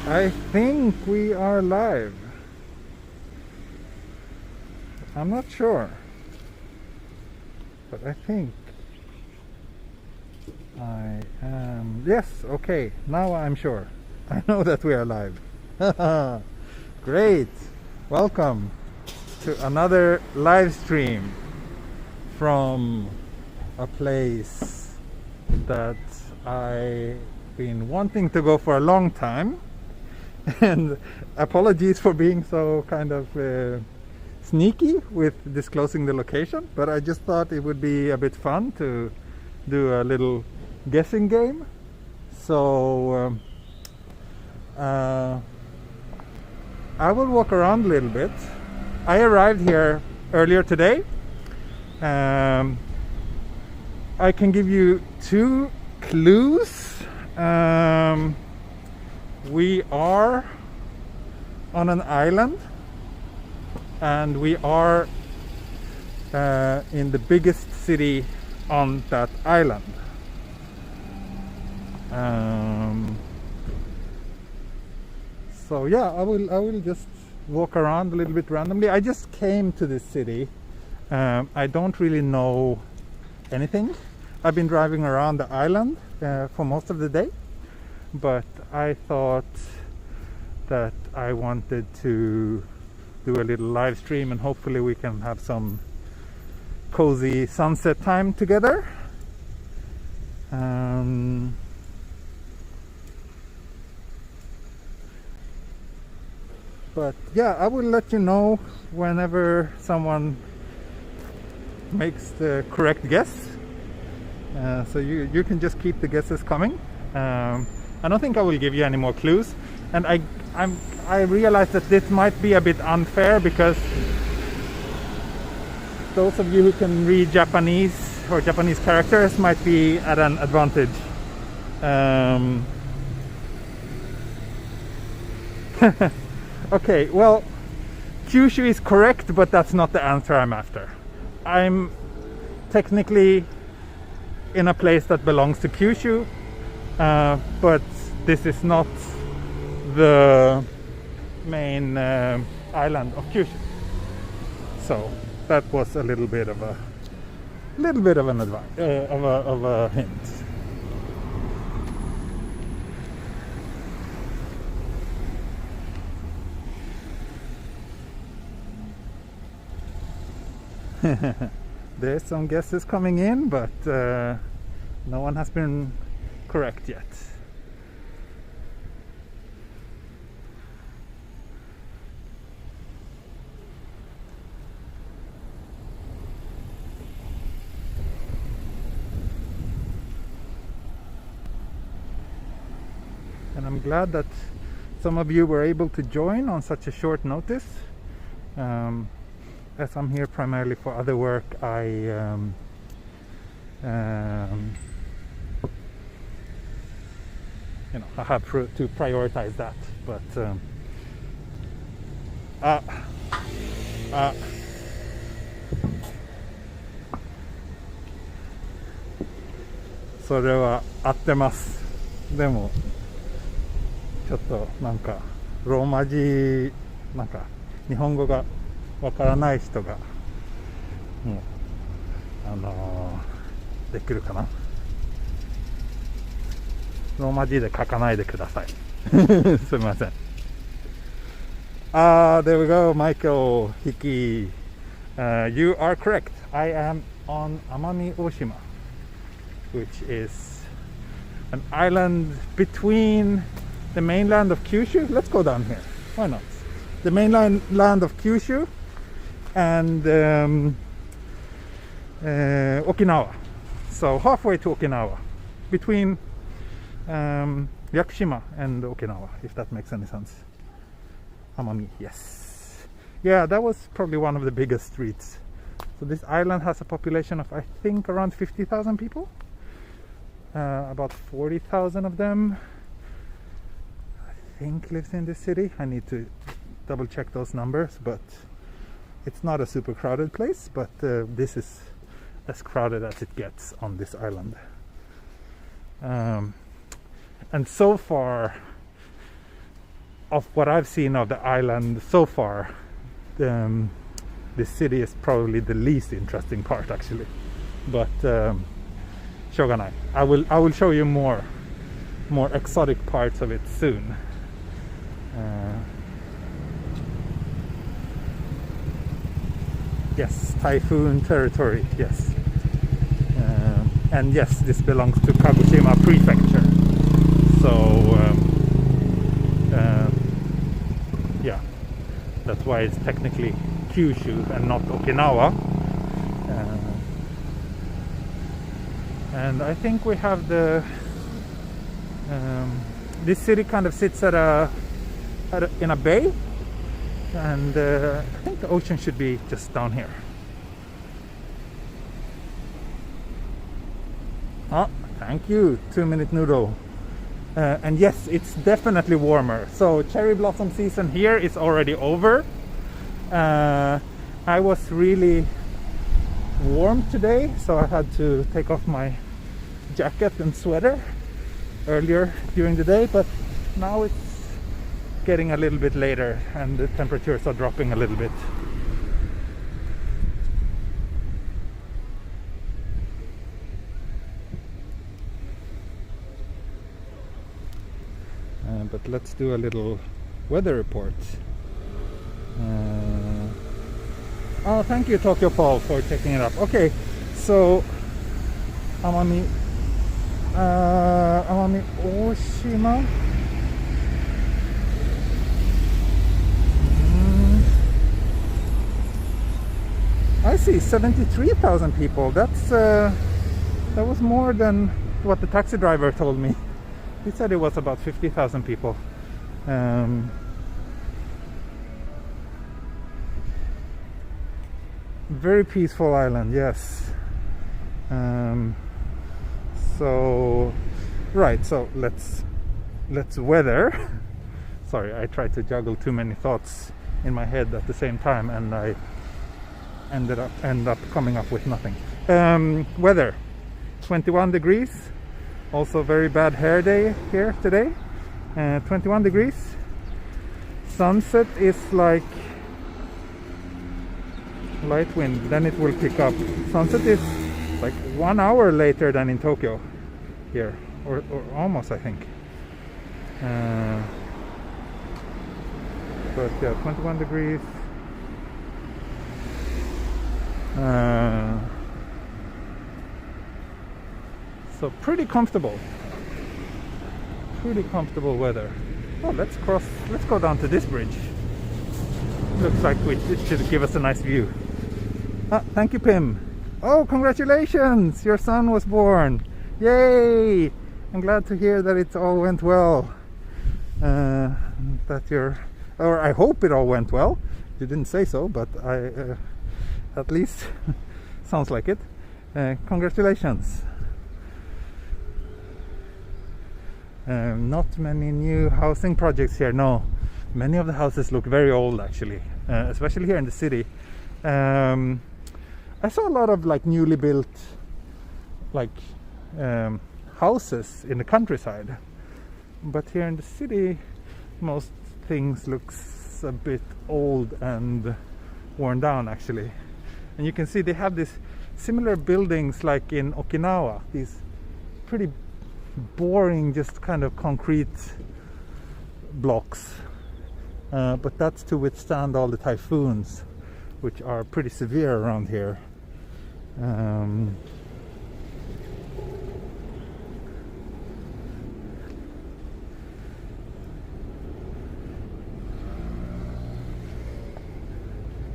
I think we are live. I'm not sure, but I think I am. Yes, okay, now I'm sure. I know that we are live. Great! Welcome to another live stream from a place that I've been wanting to go for a long time. And apologies for being so kind of sneaky with disclosing the location, but I just thought it would be a bit fun to do a little guessing game. So I will walk around a little bit. I arrived here earlier today. I can give you 2 clues. We are on an island, and we are in the biggest city on that island. So yeah, I will just walk around a little bit randomly. I just came to this city. I don't really know anything. I've been driving around the island for most of the day, but I thought that I wanted to do a little live stream, and hopefully we can have some cozy sunset time together. But yeah, I will let you know whenever someone makes the correct guess. So you can just keep the guesses coming. I don't think I will give you any more clues, and I realize that this might be a bit unfair because those of you who can read Japanese or Japanese characters might be at an advantage. Okay, well, Kyushu is correct, but that's not the answer I'm after. I'm technically in a place that belongs to Kyushu, but this is not the main island of Kyushu. So that was a little bit of an advice, of a hint. There's some guesses coming in, but no one has been correct yet. And I'm glad that some of you were able to join on such a short notice. As I'm here primarily for other work, I have to prioritize that. Butそれは合ってます。でもちょっとなんかローマ字なんか日本語がわからない人がもうできるかな。ローマ字で書かないでください。すみません。There we go, Michael Hiki. You are correct. I am on Amami Oshima, which is an island between the mainland of Kyushu. Let's go down here. Why not? The mainland land of Kyushu and Okinawa. So halfway to Okinawa, between Yakushima and Okinawa, if that makes any sense. Amami, yes. Yeah, that was probably one of the biggest streets. So this island has a population of, I think, around 50,000 people. About 40,000 of them, I think, lives in this city. I need to double check those numbers, but it's not a super crowded place, but this is as crowded as it gets on this island. And so far of what I've seen of the island so far, this city is probably the least interesting part actually. But shogunai. I will show you more exotic parts of it soon. Yes, typhoon territory. Yes, and yes, this belongs to Kagoshima Prefecture. So yeah, that's why it's technically Kyushu and not Okinawa. And I think we have the this city kind of sits in a bay, and I think the ocean should be just down here. Oh, thank you, 2-minute noodle. And yes, it's definitely warmer. So cherry blossom season here is already over. I was really warm today, so I had to take off my jacket and sweater earlier during the day, but now it's getting a little bit later and the temperatures are dropping a little bit. But let's do a little weather report. Oh, thank you, Tokyo Paul, for taking it up. Okay, so Amami Oshima. I see 73,000 people. That was more than what the taxi driver told me. He said it was about 50,000 people. Very peaceful island, yes. So right, so let's weather. Sorry, I tried to juggle too many thoughts in my head at the same time, and I end up coming up with nothing. Weather, 21 degrees. Also very bad hair day here today. 21 degrees. Sunset is like light wind, then it will pick up. Sunset is like 1 hour later than in Tokyo here, or almost, I think. But yeah, 21 degrees. So pretty comfortable weather. Oh, let's go down to this bridge. Looks like it should give us a nice view. Ah, thank you, Pim. Oh, congratulations, your son was born. Yay! I'm glad to hear that it all went well. Or I hope it all went well. You didn't say so, but I at least sounds like it. Congratulations. Not many new housing projects here. No, many of the houses look very old actually, especially here in the city. I saw a lot of like newly built houses in the countryside, but here in the city most things looks a bit old and worn down actually. And you can see they have these similar buildings like in Okinawa, these pretty boring, just kind of concrete blocks, but that's to withstand all the typhoons, which are pretty severe around here.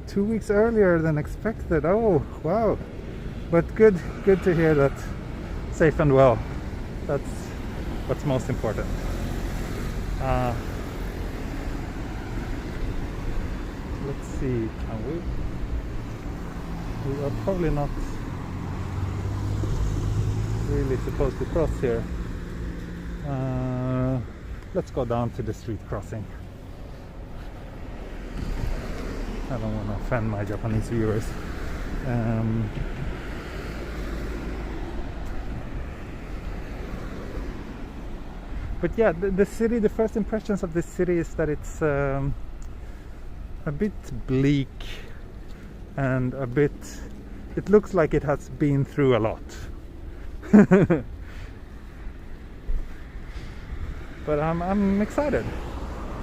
2 weeks earlier than expected. Oh wow, but good to hear that safe and well. That's what's most important. Let's see, can we are probably not really supposed to cross here. Let's go down to the street crossing. I don't want to offend my Japanese viewers. But yeah, the city, the first impressions of this city is that it's a bit bleak and a bit, it looks like it has been through a lot. But I'm excited.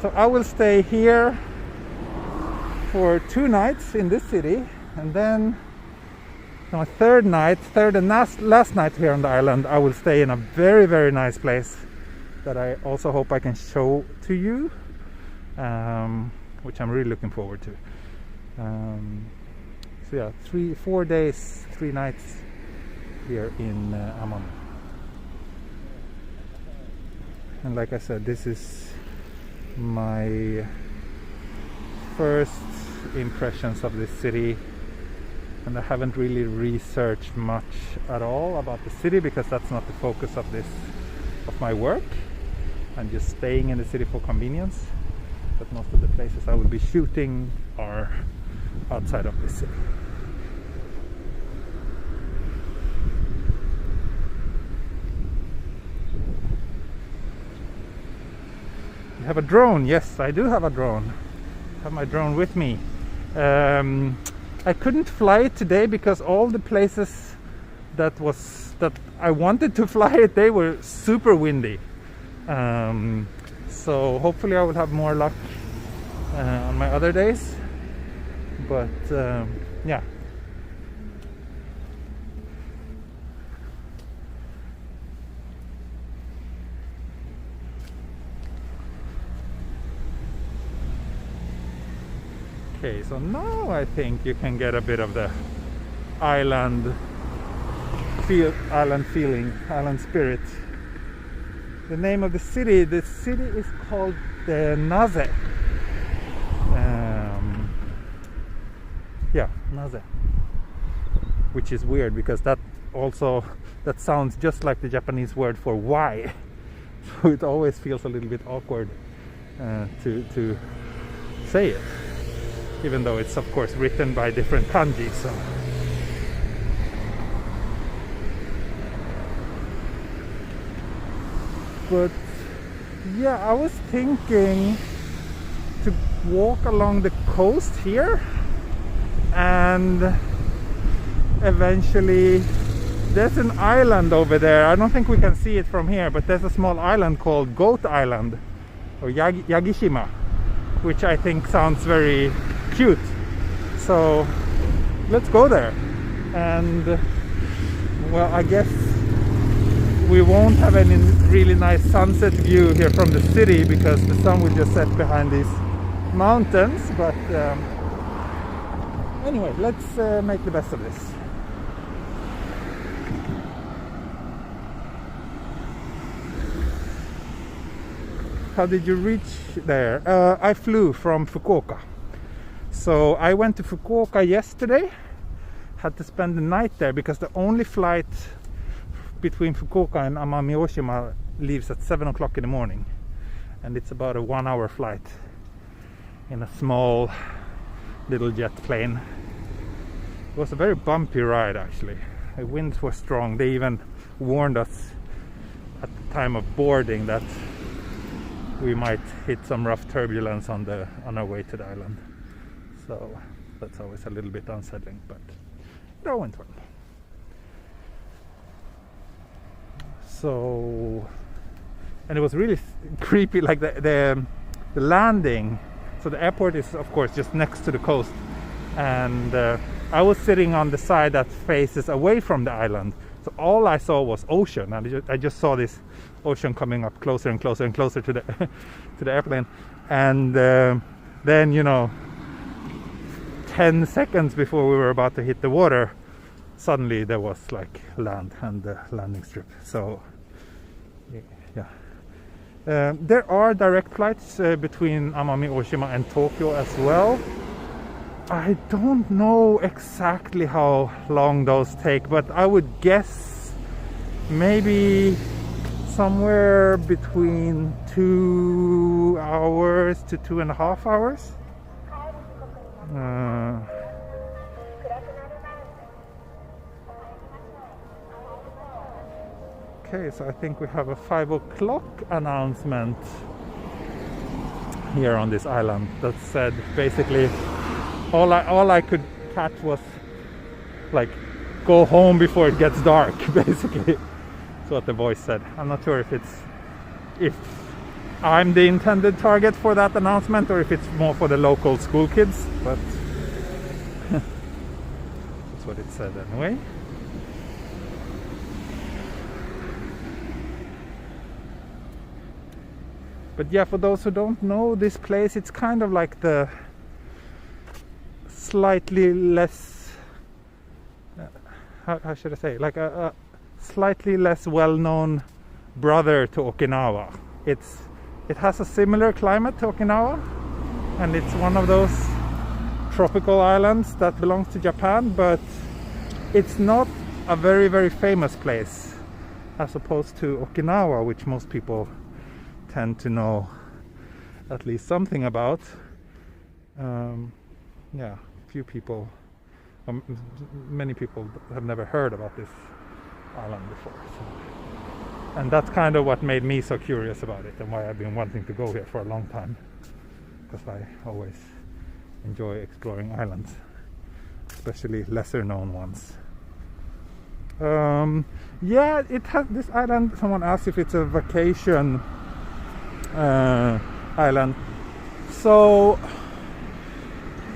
So I will stay here for 2 nights in this city, and then my third and last night here on the island, I will stay in a very, very nice place that I also hope I can show to you, which I'm really looking forward to. So yeah, 4 days, 3 nights here in Amami. And like I said, this is my first impressions of this city, and I haven't really researched much at all about the city because that's not the focus of my work. I'm just staying in the city for convenience, but most of the places I will be shooting are outside of the city. You have a drone? Yes, I do have a drone. I have my drone with me. I couldn't fly it today because all the places that I wanted to fly it, they were super windy. So hopefully I will have more luck on my other days. But yeah. Okay, so now I think you can get a bit of the island feeling, island spirit. The name of the city is called Naze. Yeah, Naze. Which is weird because that sounds just like the Japanese word for why. So it always feels a little bit awkward to say it. Even though it's of course written by different kanji, so. But yeah, I was thinking to walk along the coast here and eventually there's an island over there. I don't think we can see it from here, but there's a small island called Goat Island or Yagishima, which I think sounds very cute. So let's go there. And well, I guess we won't have any really nice sunset view here from the city because the sun will just set behind these mountains, but anyway, let's make the best of this. How did you reach there? I flew from Fukuoka. So I went to Fukuoka yesterday, had to spend the night there because the only flight between Fukuoka and Amami Oshima leaves at 7 o'clock in the morning, and it's about a 1-hour flight in a small little jet plane. It was a very bumpy ride actually. The winds were strong. They even warned us at the time of boarding that we might hit some rough turbulence on our way to the island. So that's always a little bit unsettling, but it all went well. So, and it was really creepy, like the landing. So the airport is of course just next to the coast, and I was sitting on the side that faces away from the island. So all I saw was ocean, and I just saw this ocean coming up closer and closer and closer to the to the airplane. And then, you know, 10 seconds before we were about to hit the water, suddenly there was like land and the landing strip. So yeah, there are direct flights between Amami Oshima and Tokyo as well. I don't know exactly how long those take, but I would guess maybe somewhere between 2 hours to 2.5 hours. Okay, so I think we have a 5 o'clock announcement here on this island that said basically all I could catch was like, go home before it gets dark, basically. That's what the voice said. I'm not sure if I'm the intended target for that announcement or if it's more for the local school kids, but that's what it said anyway. But yeah, for those who don't know this place, it's kind of like the slightly less, how should I say, like a slightly less well-known brother to Okinawa. It has a similar climate to Okinawa, and it's one of those tropical islands that belongs to Japan, but it's not a very, very famous place as opposed to Okinawa, which most people tend to know at least something about. Yeah, few people, many people have never heard about this island before, so. And that's kind of what made me so curious about it and why I've been wanting to go here for a long time, because I always enjoy exploring islands, especially lesser known ones. Yeah, it has this island. Someone asked if it's a vacation island. So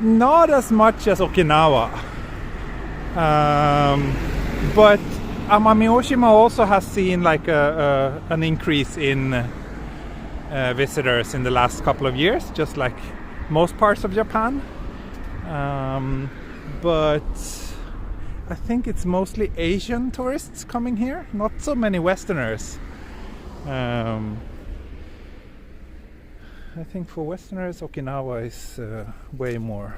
not as much as Okinawa, but Amami Oshima also has seen like an increase in visitors in the last couple of years, just like most parts of Japan. But I think it's mostly Asian tourists coming here, not so many Westerners. I think for Westerners, Okinawa is way more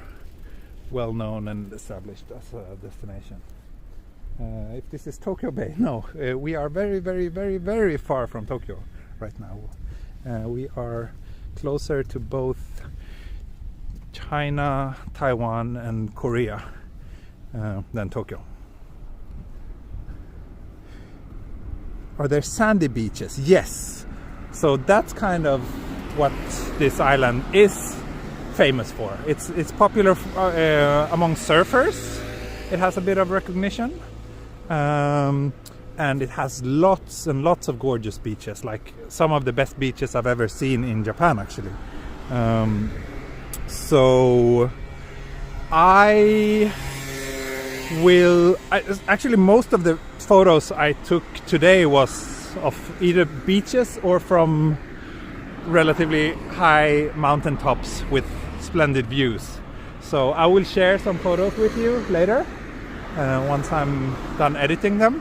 well known and established as a destination. If this is Tokyo Bay, no, we are very, very, very, very far from Tokyo right now. We are closer to both China, Taiwan, and Korea than Tokyo. Are there sandy beaches? Yes. So that's kind of what this island is famous for. It's popular among surfers. It has a bit of recognition, and it has lots and lots of gorgeous beaches, like some of the best beaches I've ever seen in Japan, actually. So actually most of the photos I took today was of either beaches or from relatively high mountain tops with splendid views. So I will share some photos with you later once I'm done editing them.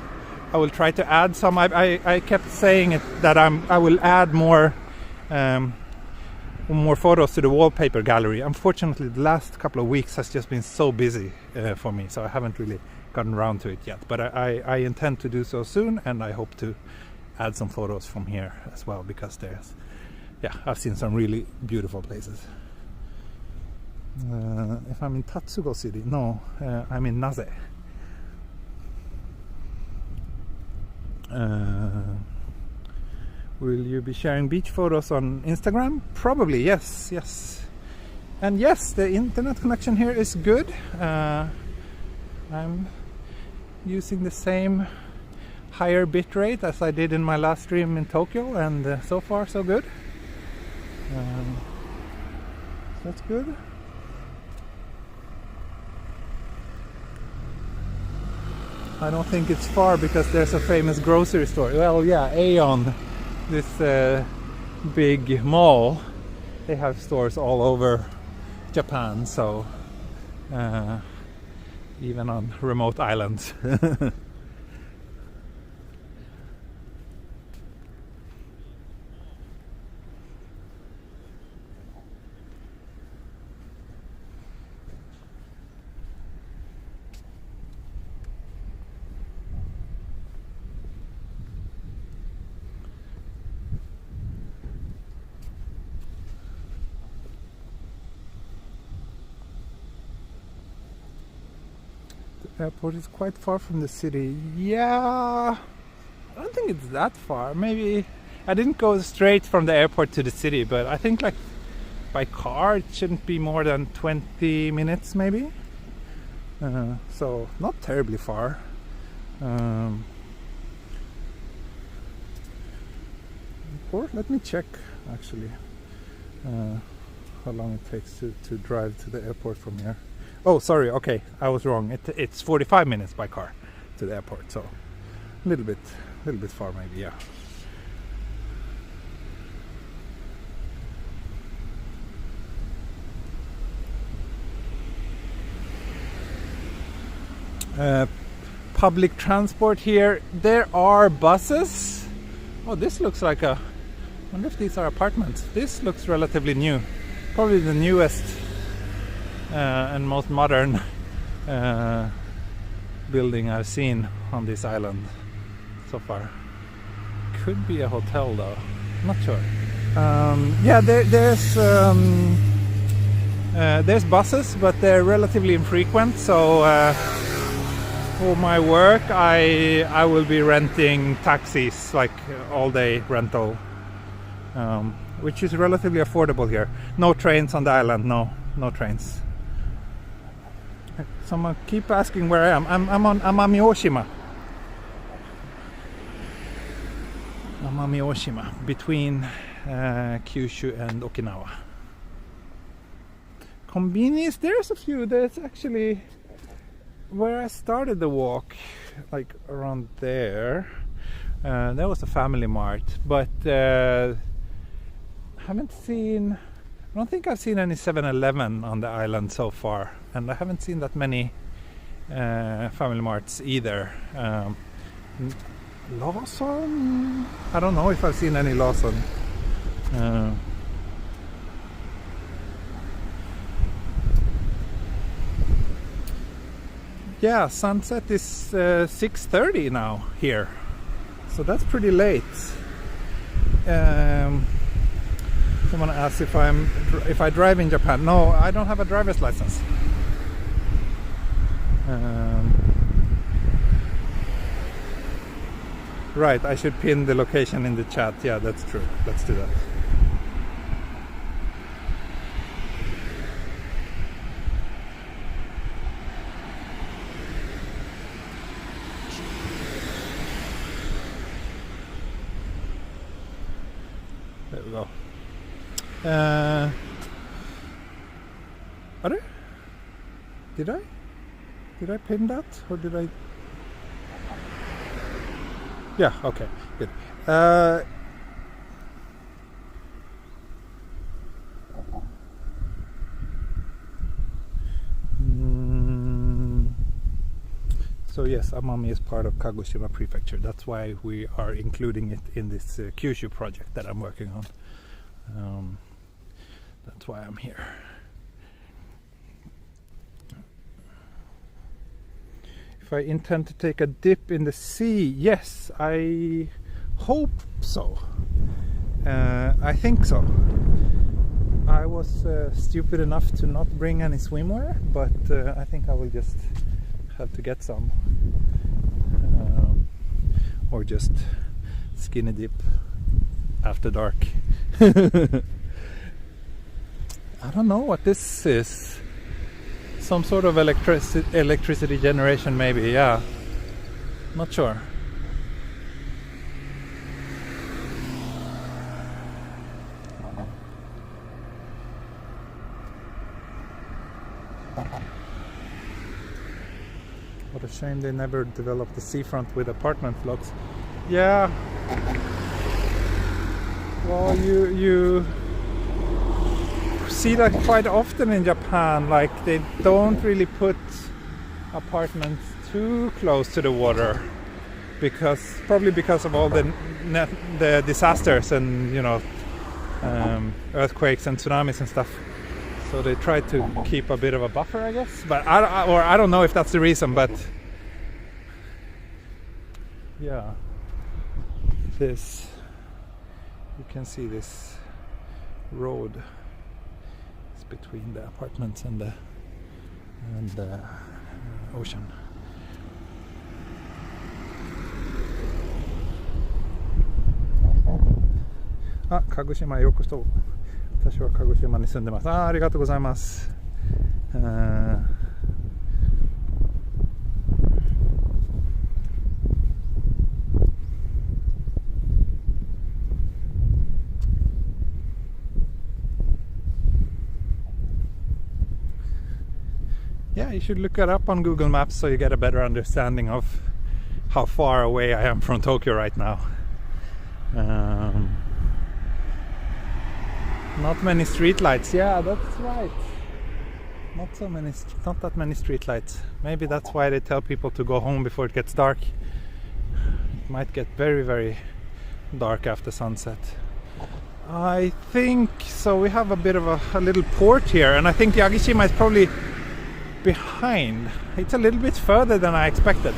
I will try to add some. I kept saying it that I will add more photos to the wallpaper gallery. Unfortunately, the last couple of weeks has just been so busy for me, so I haven't really gotten around to it yet. But I intend to do so soon, and I hope to add some photos from here as well, because I've seen some really beautiful places. If I'm in Tatsugo City, no, I'm in Naze. Will you be sharing beach photos on Instagram? Probably, yes. And yes, the internet connection here is good. I'm using the same higher bitrate as I did in my last stream in Tokyo, and so far so good. That's good. I don't think it's far because there's a famous grocery store. Well, yeah, Aeon, this big mall, they have stores all over Japan, so even on remote islands. Airport is quite far from the city. Yeah, I don't think it's that far. Maybe I didn't go straight from the airport to the city, but I think like by car it shouldn't be more than 20 minutes maybe. So not terribly far. Or let me check actually how long it takes to drive to the airport from here. Oh, sorry, okay, I was wrong. It's 45 minutes by car to the airport, so a little bit far maybe, yeah. Public transport here. There are buses. Oh, this looks like I wonder if these are apartments. This looks relatively new. Probably the newest and most modern building I've seen on this island so far. Could be a hotel though. Not sure. Yeah, there's buses, but they're relatively infrequent. So for my work, I will be renting taxis, like all day rental, which is relatively affordable here. No trains on the island. No trains. Someone keep asking where I am. I'm on Amami Oshima. Amami Oshima, between Kyushu and Okinawa. Convenience, there's a few. There's actually where I started the walk, like around there. There was a family mart, but I don't think I've seen any 7-Eleven on the island so far, and I haven't seen that many family marts either. Lawson? I don't know if I've seen any Lawson. Yeah, sunset is 6:30 now here, so that's pretty late. Someone asked if I drive in Japan. No, I don't have a driver's license. Right, I should pin the location in the chat. Yeah, that's true. Let's do that. There we go. Did I pin that, or did I? Yeah, okay, good. So yes, Amami is part of Kagoshima Prefecture. That's why we are including it in this Kyushu project that I'm working on. That's why I'm here. If I intend to take a dip in the sea, yes, I hope so. I think so. I was stupid enough to not bring any swimwear, but I think I will just have to get some, or just skinny dip after dark. I don't know what this is. Some sort of electricity generation, maybe. Yeah, not sure. What a shame they never developed the seafront with apartment blocks. Yeah. Well, you see that quite often in Japan. Like, they don't really put apartments too close to the water, probably because of all the disasters and earthquakes and tsunamis and stuff. So they try to keep a bit of a buffer, I guess. But I don't know if that's the reason. But yeah, you can see this road is between the apartments and the ocean. あ、鹿児島へようこそ。私は鹿児島に住んでます。ありがとうございます。Yeah, you should look it up on Google Maps so you get a better understanding of how far away I am from Tokyo right now. Not many streetlights. Yeah, that's right. Not that many streetlights. Maybe that's why they tell people to go home before it gets dark. It might get very, very dark after sunset. I think so. We have a bit of a little port here, and I think Yagishima is probably behind. It's a little bit further than I expected.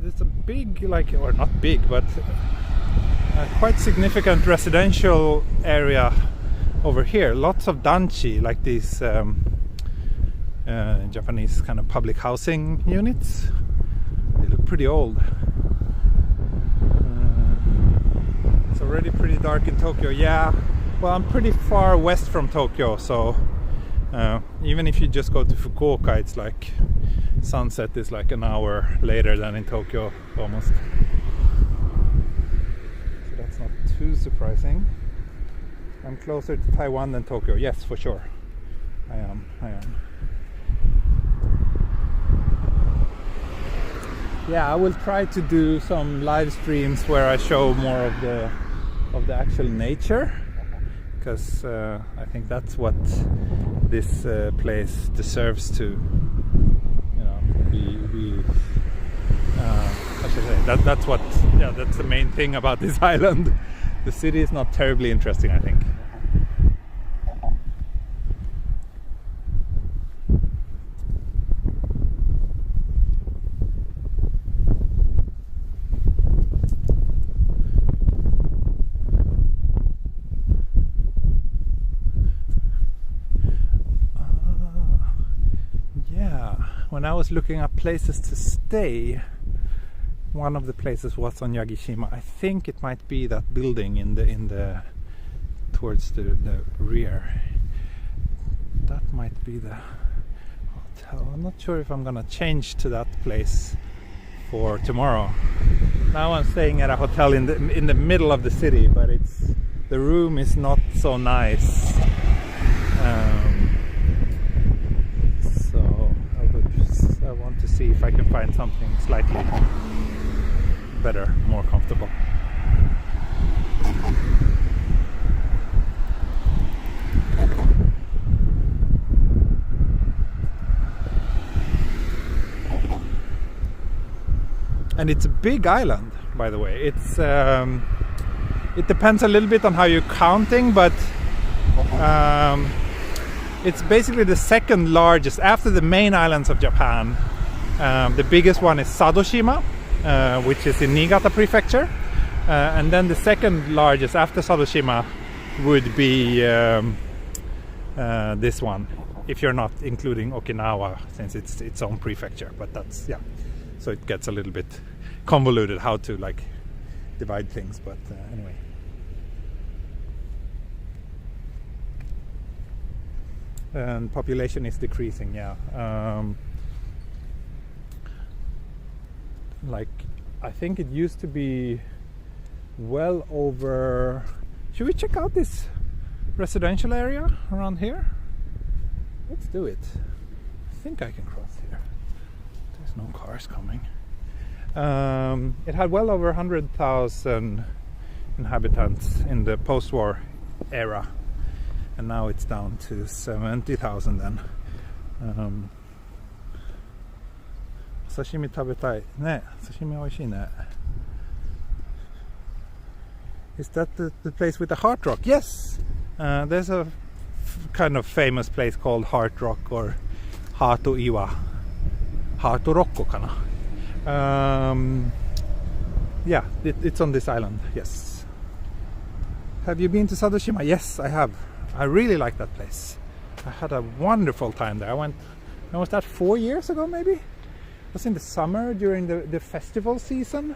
There's a big, or not big, but a quite significant residential area over here. Lots of danchi, like these Japanese kind of public housing units. They look pretty old. It's already pretty dark in Tokyo. Yeah, well, I'm pretty far west from Tokyo, so even if you just go to Fukuoka, it's like sunset is like an hour later than in Tokyo almost. So that's not too surprising. I'm closer to Taiwan than Tokyo. Yes, for sure. I am. Yeah, I will try to do some live streams where I show more of the actual nature, because I think that's what this place deserves to, how should I say? That's what. Yeah, that's the main thing about this island. The city is not terribly interesting, I think. When I was looking up places to stay, one of the places was on Yagishima. I think it might be that building in the towards the rear. That might be the hotel. I'm not sure if I'm gonna change to that place for tomorrow. Now I'm staying at a hotel in the middle of the city, but the room is not so nice. I want to see if I can find something slightly better, more comfortable. And it's a big island, by the way. It depends a little bit on how you're counting, but it's basically the second largest after the main islands of Japan. The biggest one is Sadoshima, which is in Niigata prefecture, and then the second largest after Sadoshima would be this one, if you're not including Okinawa, since it's its own prefecture. But that's, yeah, so it gets a little bit convoluted how to divide things, but anyway. And population is decreasing, yeah. I think it used to be well over. Should we check out this residential area around here? Let's do it. I think I can cross here. There's no cars coming. It had well over 100,000 inhabitants in the post-war era. And now it's down to 70,000 then. Sashimi tabetai. Ne, sashimi oishii ne. Is that the place with the Heart Rock? Yes! There's a kind of famous place called Heart Rock or Hato Iwa. Hato Rocco kana. Yeah, it's on this island, yes. Have you been to Sadoshima? Yes, I have. I really like that place. I had a wonderful time there. I was that 4 years ago maybe? was in the summer during the festival season,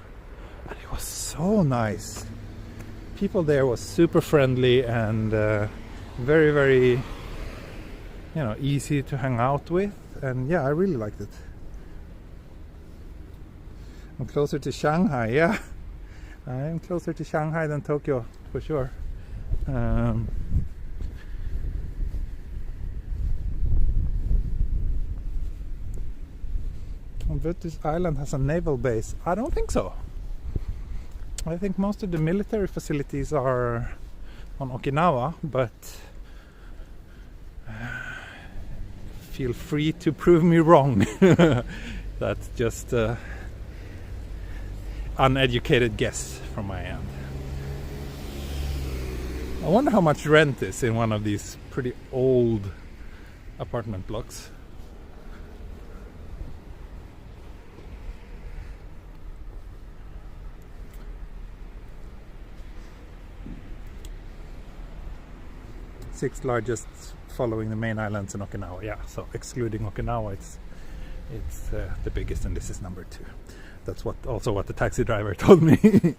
and it was so nice. People there was super friendly and very, very, you know, easy to hang out with, and yeah, I really liked it. I'm closer to Shanghai, yeah. I am closer to Shanghai than Tokyo, for sure. But this island has a naval base. I don't think so. I think most of the military facilities are on Okinawa, but feel free to prove me wrong. That's just uneducated guess from my end. I wonder how much rent is in one of these pretty old apartment blocks. Sixth largest following the main islands in Okinawa. Yeah, so excluding Okinawa, it's the biggest, and this is number 2. That's what the taxi driver told me.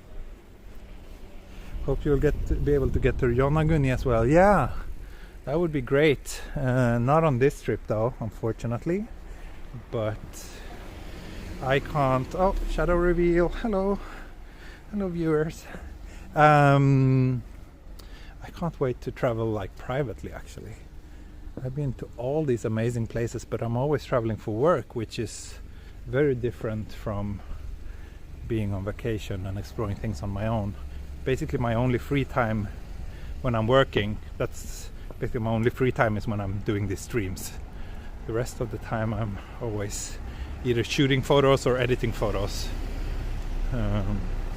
Hope you'll be able to get to Yonaguni as well. Yeah, that would be great. Not on this trip though, unfortunately. But I can't. Oh, shadow reveal. Hello viewers. I can't wait to travel like privately, actually. I've been to all these amazing places, but I'm always traveling for work, which is very different from being on vacation and exploring things on my own. Basically my only free time when I'm working, that's basically my only free time is when I'm doing these streams. The rest of the time I'm always either shooting photos or editing photos.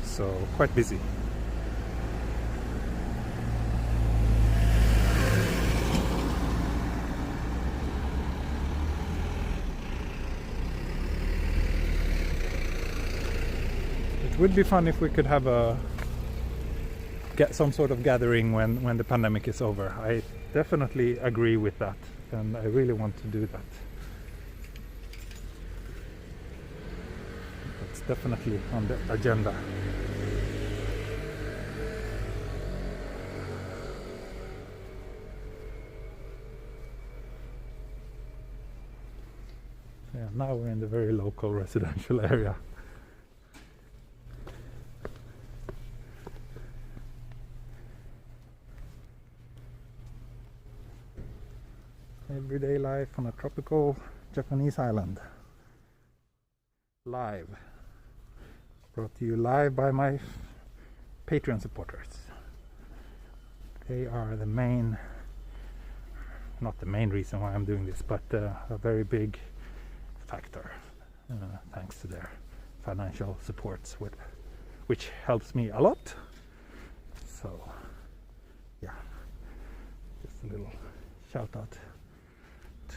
So quite busy. It would be fun if we could have get some sort of gathering when the pandemic is over. I definitely agree with that, and I really want to do that. That's definitely on the agenda. Yeah, now we're in the very local residential area. Everyday life on a tropical Japanese island. Live. Brought to you live by my Patreon supporters. They are the main, not the main reason why I'm doing this, but a very big factor, thanks to their financial supports, which helps me a lot. So yeah, just a little shout out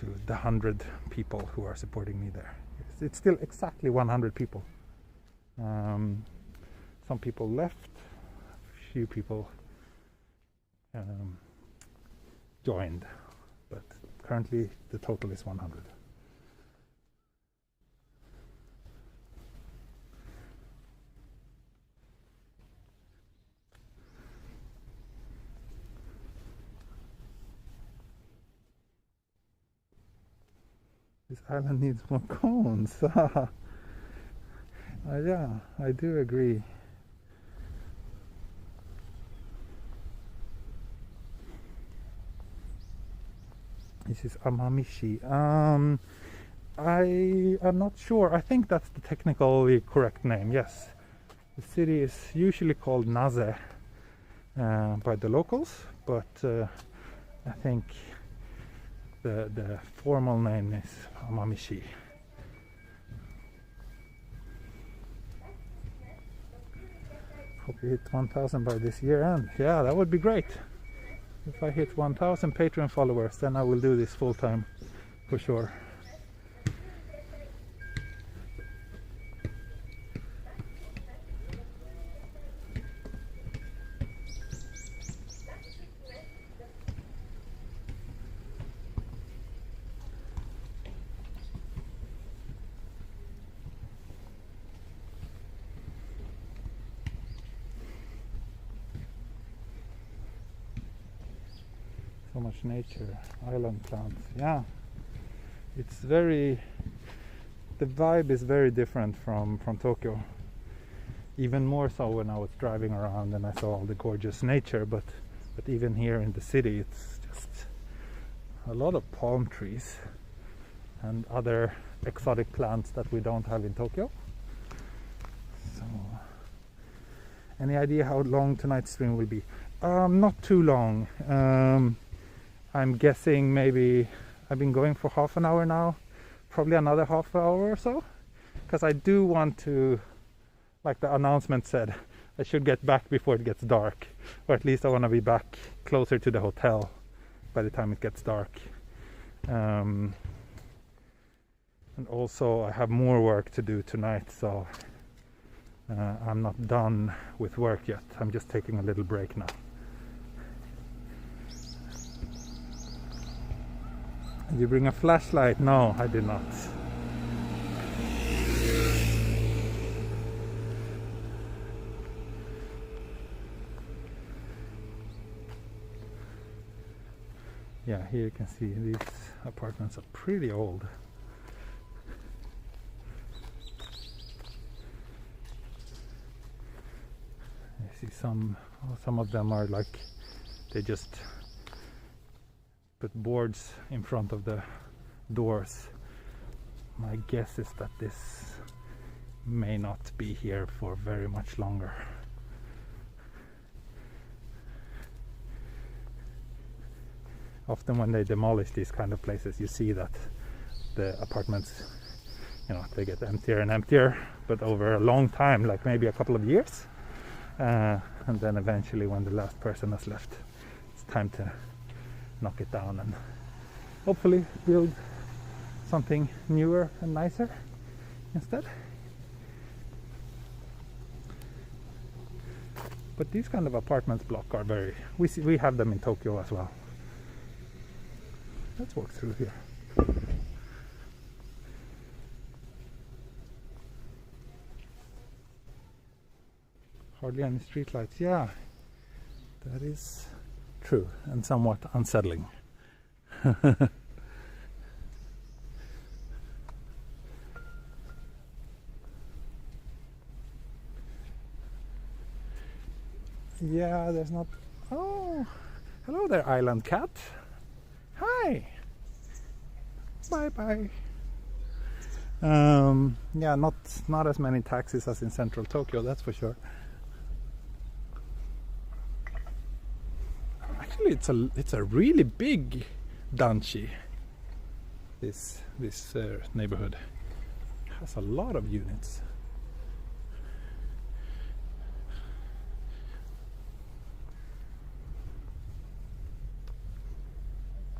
to the 100 people who are supporting me there. It's still exactly 100 people. Some people left, a few people joined, but currently the total is 100. This island needs more cones. Yeah, I do agree. This is Amami. I am not sure. I think that's the technically correct name. Yes, the city is usually called Naze by the locals, but I think the formal name is Amami. Hope we hit 1,000 by this year end. Yeah, that would be great. If I hit 1,000 Patreon followers, then I will do this full time for sure. much nature, island plants. Yeah, it's very, the vibe is very different from Tokyo. Even more so when I was driving around and I saw all the gorgeous nature, but even here in the city it's just a lot of palm trees and other exotic plants that we don't have in Tokyo. So, any idea how long tonight's stream will be? Not too long. I'm guessing maybe, I've been going for half an hour now, probably another half hour or so, because I do want to, like the announcement said, I should get back before it gets dark, or at least I want to be back closer to the hotel by the time it gets dark. And also I have more work to do tonight, so I'm not done with work yet. I'm just taking a little break now. Did you bring a flashlight? No, I did not. Yeah, here you can see these apartments are pretty old. You see some of them are like, they just put boards in front of the doors. My guess is that this may not be here for very much longer. Often when they demolish these kind of places, you see that the apartments, you know, they get emptier and emptier, but over a long time, like maybe a couple of years, and then eventually when the last person has left, it's time to knock it down and hopefully build something newer and nicer instead. But these kind of apartments block are very, we have them in Tokyo as well. Let's walk through here. Hardly any streetlights. Yeah, that is true and somewhat unsettling. Yeah, there's not. Oh, hello there, island cat. Hi. Bye bye. Yeah, not as many taxis as in central Tokyo, that's for sure. Actually, it's a really big danchi. This neighborhood has a lot of units.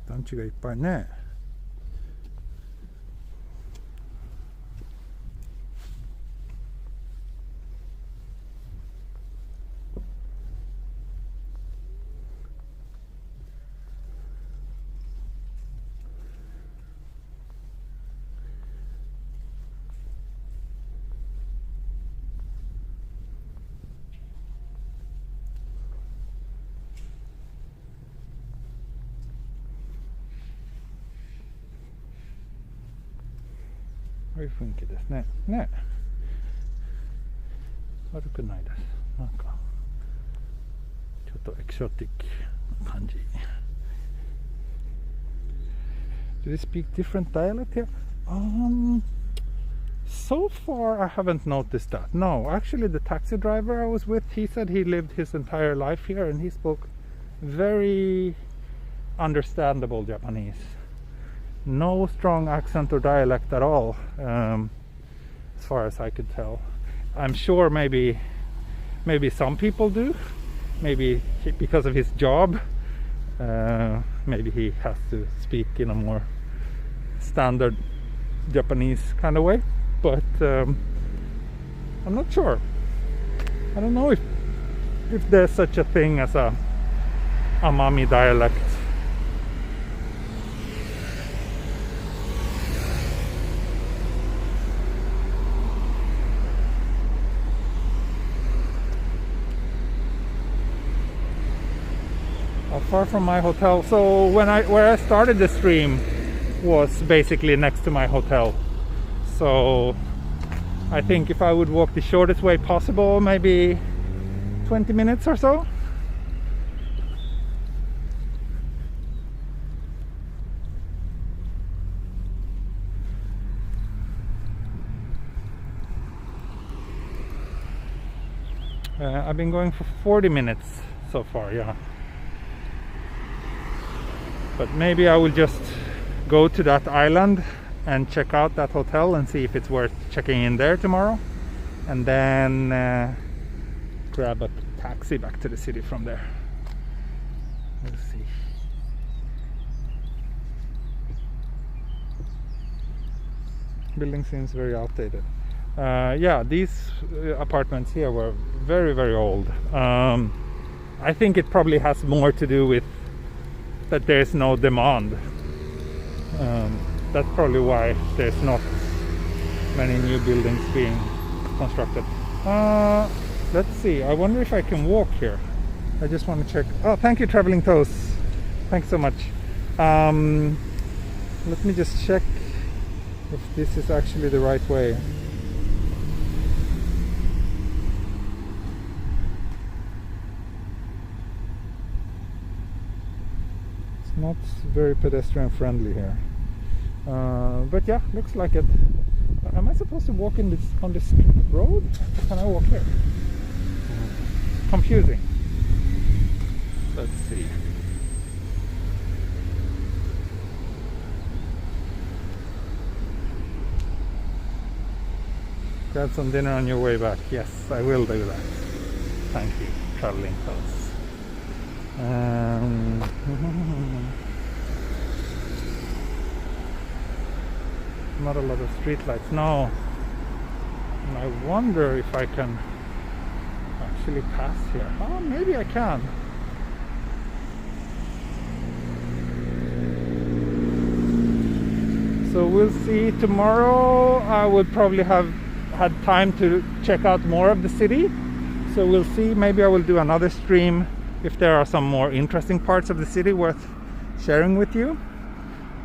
Danchi がいっぱいね。こういう雰囲気ですね。ね。悪くないです。なんかちょっとエキゾティックな感じ。Do they speak different dialect here? So far I haven't noticed that. No, actually the taxi driver I was with, he said he lived his entire life here and he spoke very understandable Japanese. No strong accent or dialect at all, as far as I could tell. I'm sure maybe some people do, maybe because of his job, maybe he has to speak in a more standard Japanese kind of way, but I'm not sure. I don't know if there's such a thing as a Amami dialect. far from my hotel. So where I started the stream was basically next to my hotel. So I think if I would walk the shortest way possible, maybe 20 minutes or so. I've been going for 40 minutes so far, yeah. But maybe I will just go to that island and check out that hotel and see if it's worth checking in there tomorrow, and then grab a taxi back to the city from there. We'll see. Building seems very outdated. Yeah, these apartments here were very, very old. I think it probably has more to do with that there's no demand. That's probably why there's not many new buildings being constructed. Let's see, I wonder if I can walk here. I just want to check. Oh, thank you, Traveling Toes. Thanks so much. Let me just check if this is actually the right way. Not very pedestrian friendly here, but yeah, looks like it. Am I supposed to walk on this road? Can I walk here? Confusing. Let's see. Grab some dinner on your way back. Yes, I will do that. Thank you, Traveling Toes. Not a lot of street lights, no. And I wonder if I can actually pass here. Oh, maybe I can. So we'll see. Tomorrow I would probably have had time to check out more of the city. So we'll see. Maybe I will do another stream if there are some more interesting parts of the city worth sharing with you.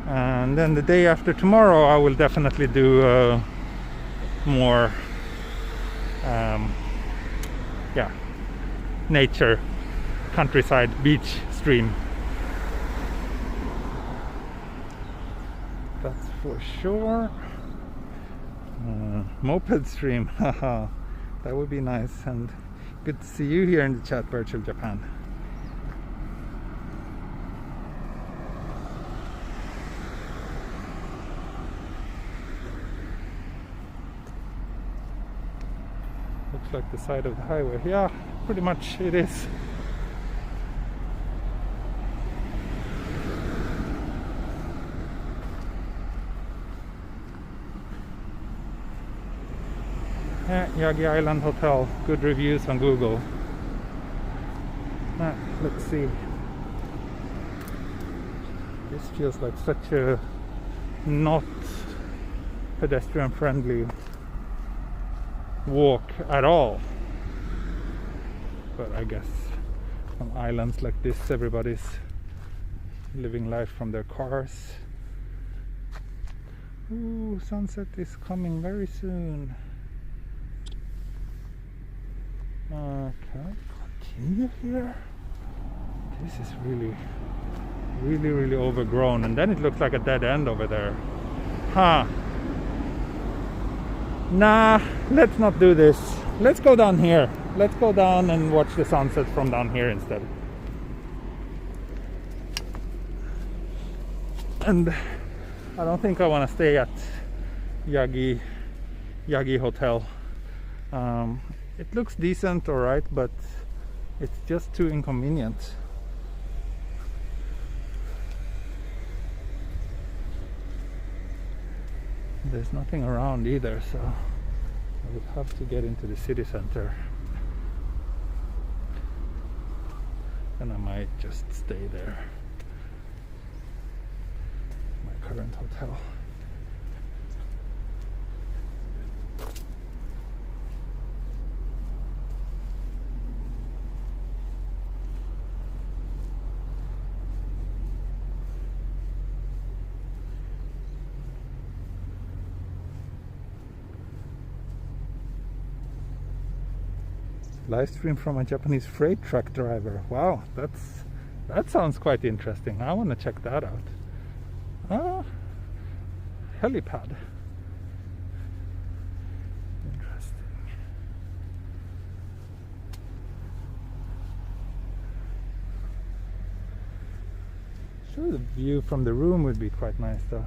And then the day after tomorrow I will definitely do more yeah, nature, countryside, beach stream. That's for sure. Moped stream, haha, that would be nice. And good to see you here in the chat, Virtual Japan. Looks like the side of the highway. Yeah, pretty much it is. Yagi Island Hotel, good reviews on Google. Let's see. This feels like such a not pedestrian friendly walk at all. But I guess on islands like this everybody's living life from their cars. Ooh, sunset is coming very soon. Can I continue here? This is really overgrown, and then it looks like a dead end over there. Huh. Nah, let's not do this. Let's go down here. Let's go down and watch the sunset from down here instead. And I don't think I want to stay at Yagi Hotel. It looks decent, alright, but it's just too inconvenient. There's nothing around either, so I would have to get into the city center. And I might just stay there. My current hotel. Live stream from a Japanese freight truck driver. Wow, that sounds quite interesting. I want to check that out. Helipad. Interesting. Sure, the view from the room would be quite nice though.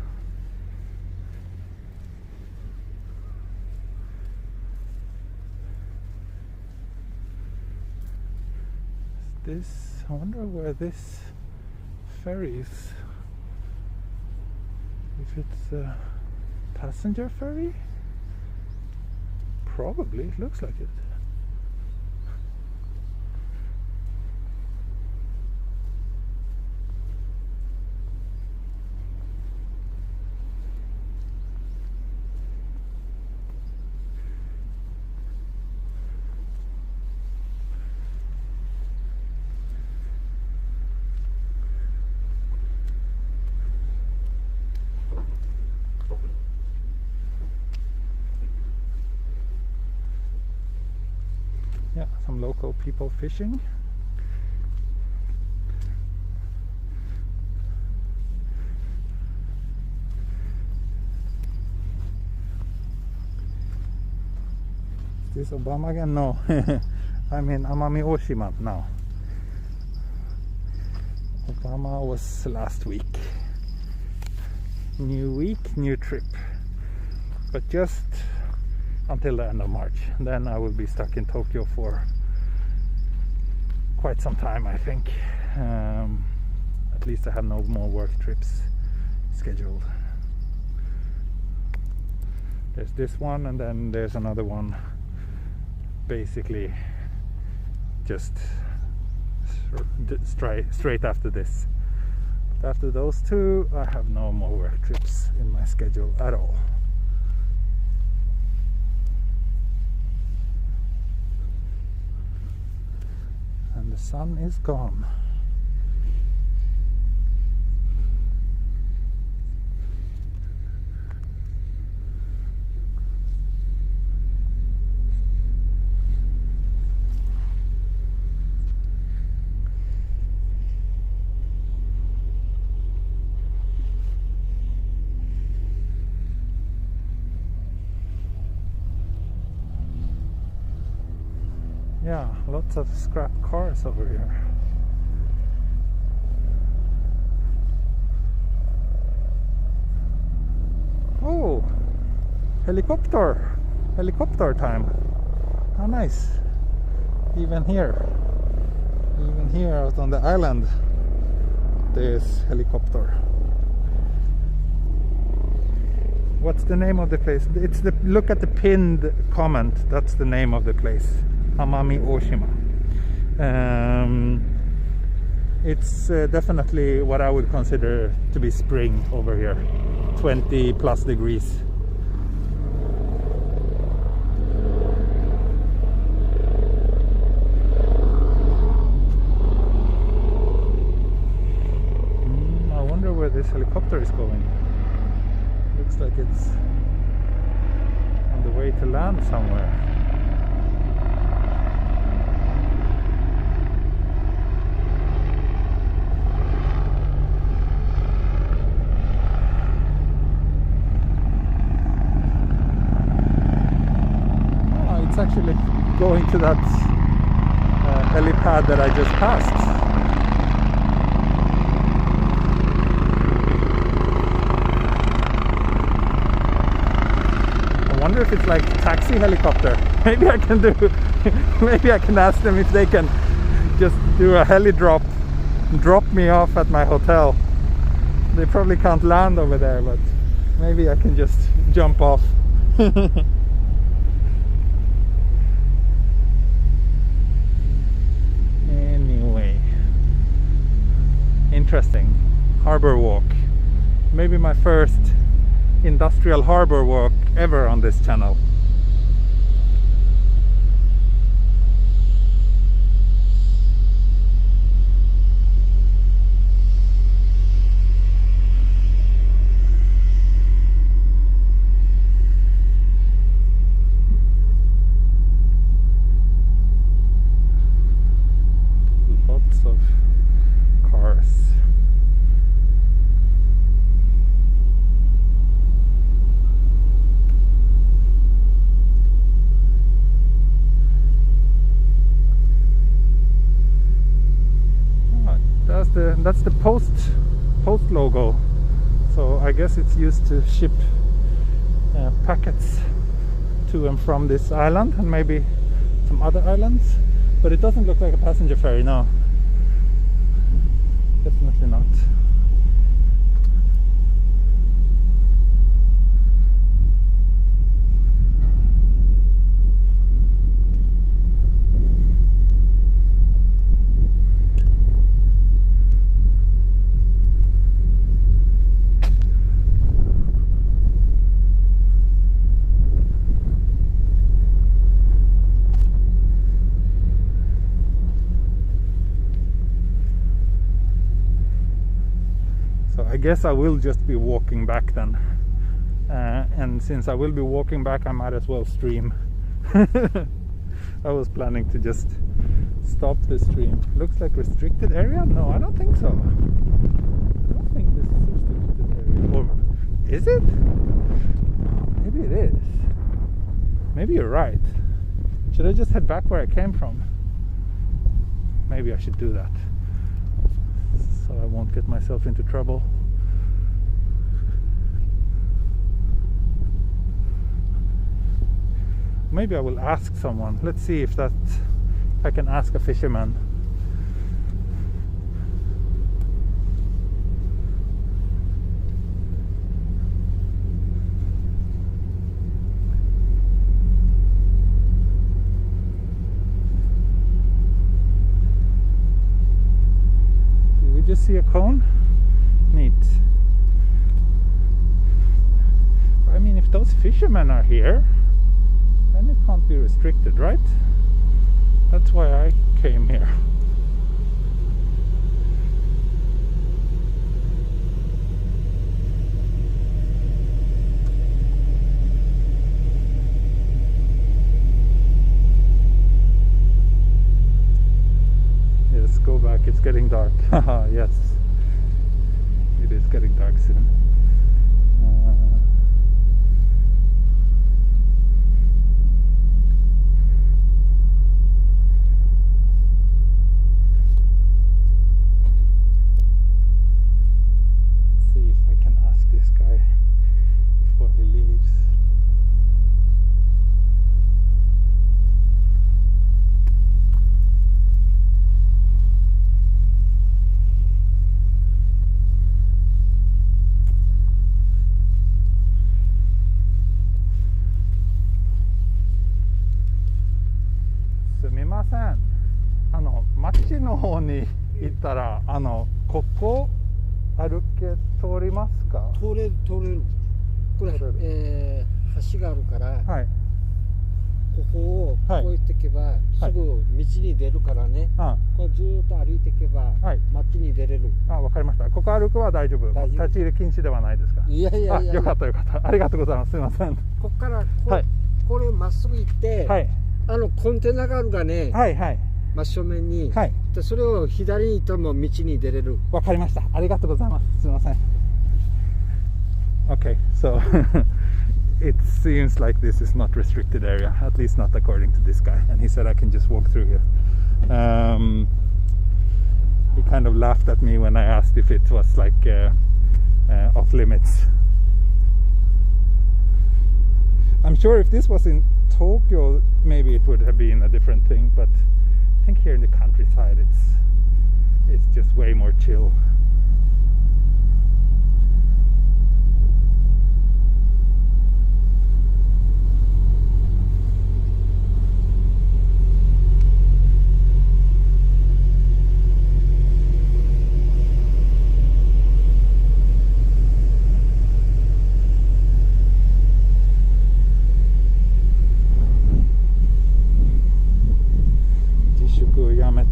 I wonder where this ferry is. If it's a passenger ferry? Probably, it looks like it. Yeah, some local people fishing. Is this Obama again? No. I'm in Amami Oshima now. Obama was last week. New week, new trip. But just until the end of March. Then I will be stuck in Tokyo for quite some time, I think. At least I have no more work trips scheduled. There's this one, and then there's another one basically just straight after this. But after those two, I have no more work trips in my schedule at all. And the sun is gone. Yeah, lots of scrap cars over here. Oh, helicopter time. How nice. Even here out on the island, there's helicopter. What's the name of the place? It's the, look at the pinned comment. That's the name of the place. Amami Oshima. It's definitely what I would consider to be spring over here. 20 plus degrees. I wonder where this helicopter is going. Looks like it's on the way to land somewhere. It's actually going to that helipad that I just passed. I wonder if it's like taxi helicopter. Maybe I can do. Maybe I can ask them if they can just do a heli drop me off at my hotel. They probably can't land over there, but maybe I can just jump off. Interesting. Harbor walk. Maybe my first industrial harbor walk ever on this channel. the post logo. So I guess it's used to ship packets to and from this island and maybe some other islands. But it doesn't look like a passenger ferry, no. Definitely not. I guess I will just be walking back then, and since I will be walking back, I might as well stream. I was planning to just stop the stream. Looks like restricted area? No, I don't think so. I don't think this is restricted area. Or is it? Maybe it is. Maybe you're right. Should I just head back where I came from? Maybe I should do that, so I won't get myself into trouble. Maybe I will ask someone. Let's see if I can ask a fisherman. Did we just see a cone? Neat. I mean, if those fishermen are here, then it can't be restricted, right? That's why I came here. Yes, go back, it's getting dark. Haha, yes. It is getting dark soon.町の方に行ったら、ここ歩け通りますか？通れる。これ、橋があるから、はい、ここを越えていけば、はい、すぐ道に出るからね、はい、これずーっと歩いていけば、はい、町に出れる。わかりました。ここ歩くは大丈夫。立ち入り禁止ではないですか？いや。よかった。ありがとうございます。すみません。ここからこれまっすぐ行って、はい、コンテナがあるがね、はいはい、真正面に、はい、でそれを左に行ったらもう道に出れる。わかりました。ありがとうございます。すみません。Okay, so it seems like this is not restricted area, at least not according to this guy, and he said I can just walk through here. He kind of laughed at me when I asked if it was like off limits. I'm sure if this was in Tokyo, maybe it would have been a different thing, but I think here in the countryside it's just way more chill.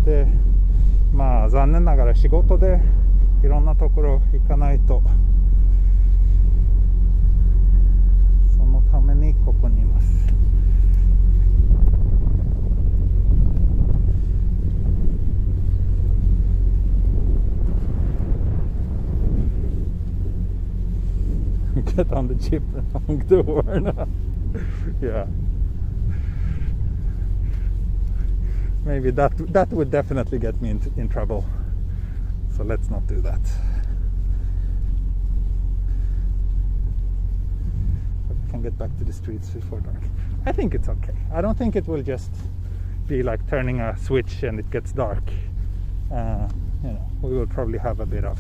でまあ残念ながら仕事でいろんなところ行かないと、そのためにここにいます。Get on the jeep and honk the horn. Yeah. Maybe that would definitely get me in trouble. So let's not do that. We can get back to the streets before dark. I think it's okay. I don't think it will just be like turning a switch and it gets dark. You know, we will probably have a bit of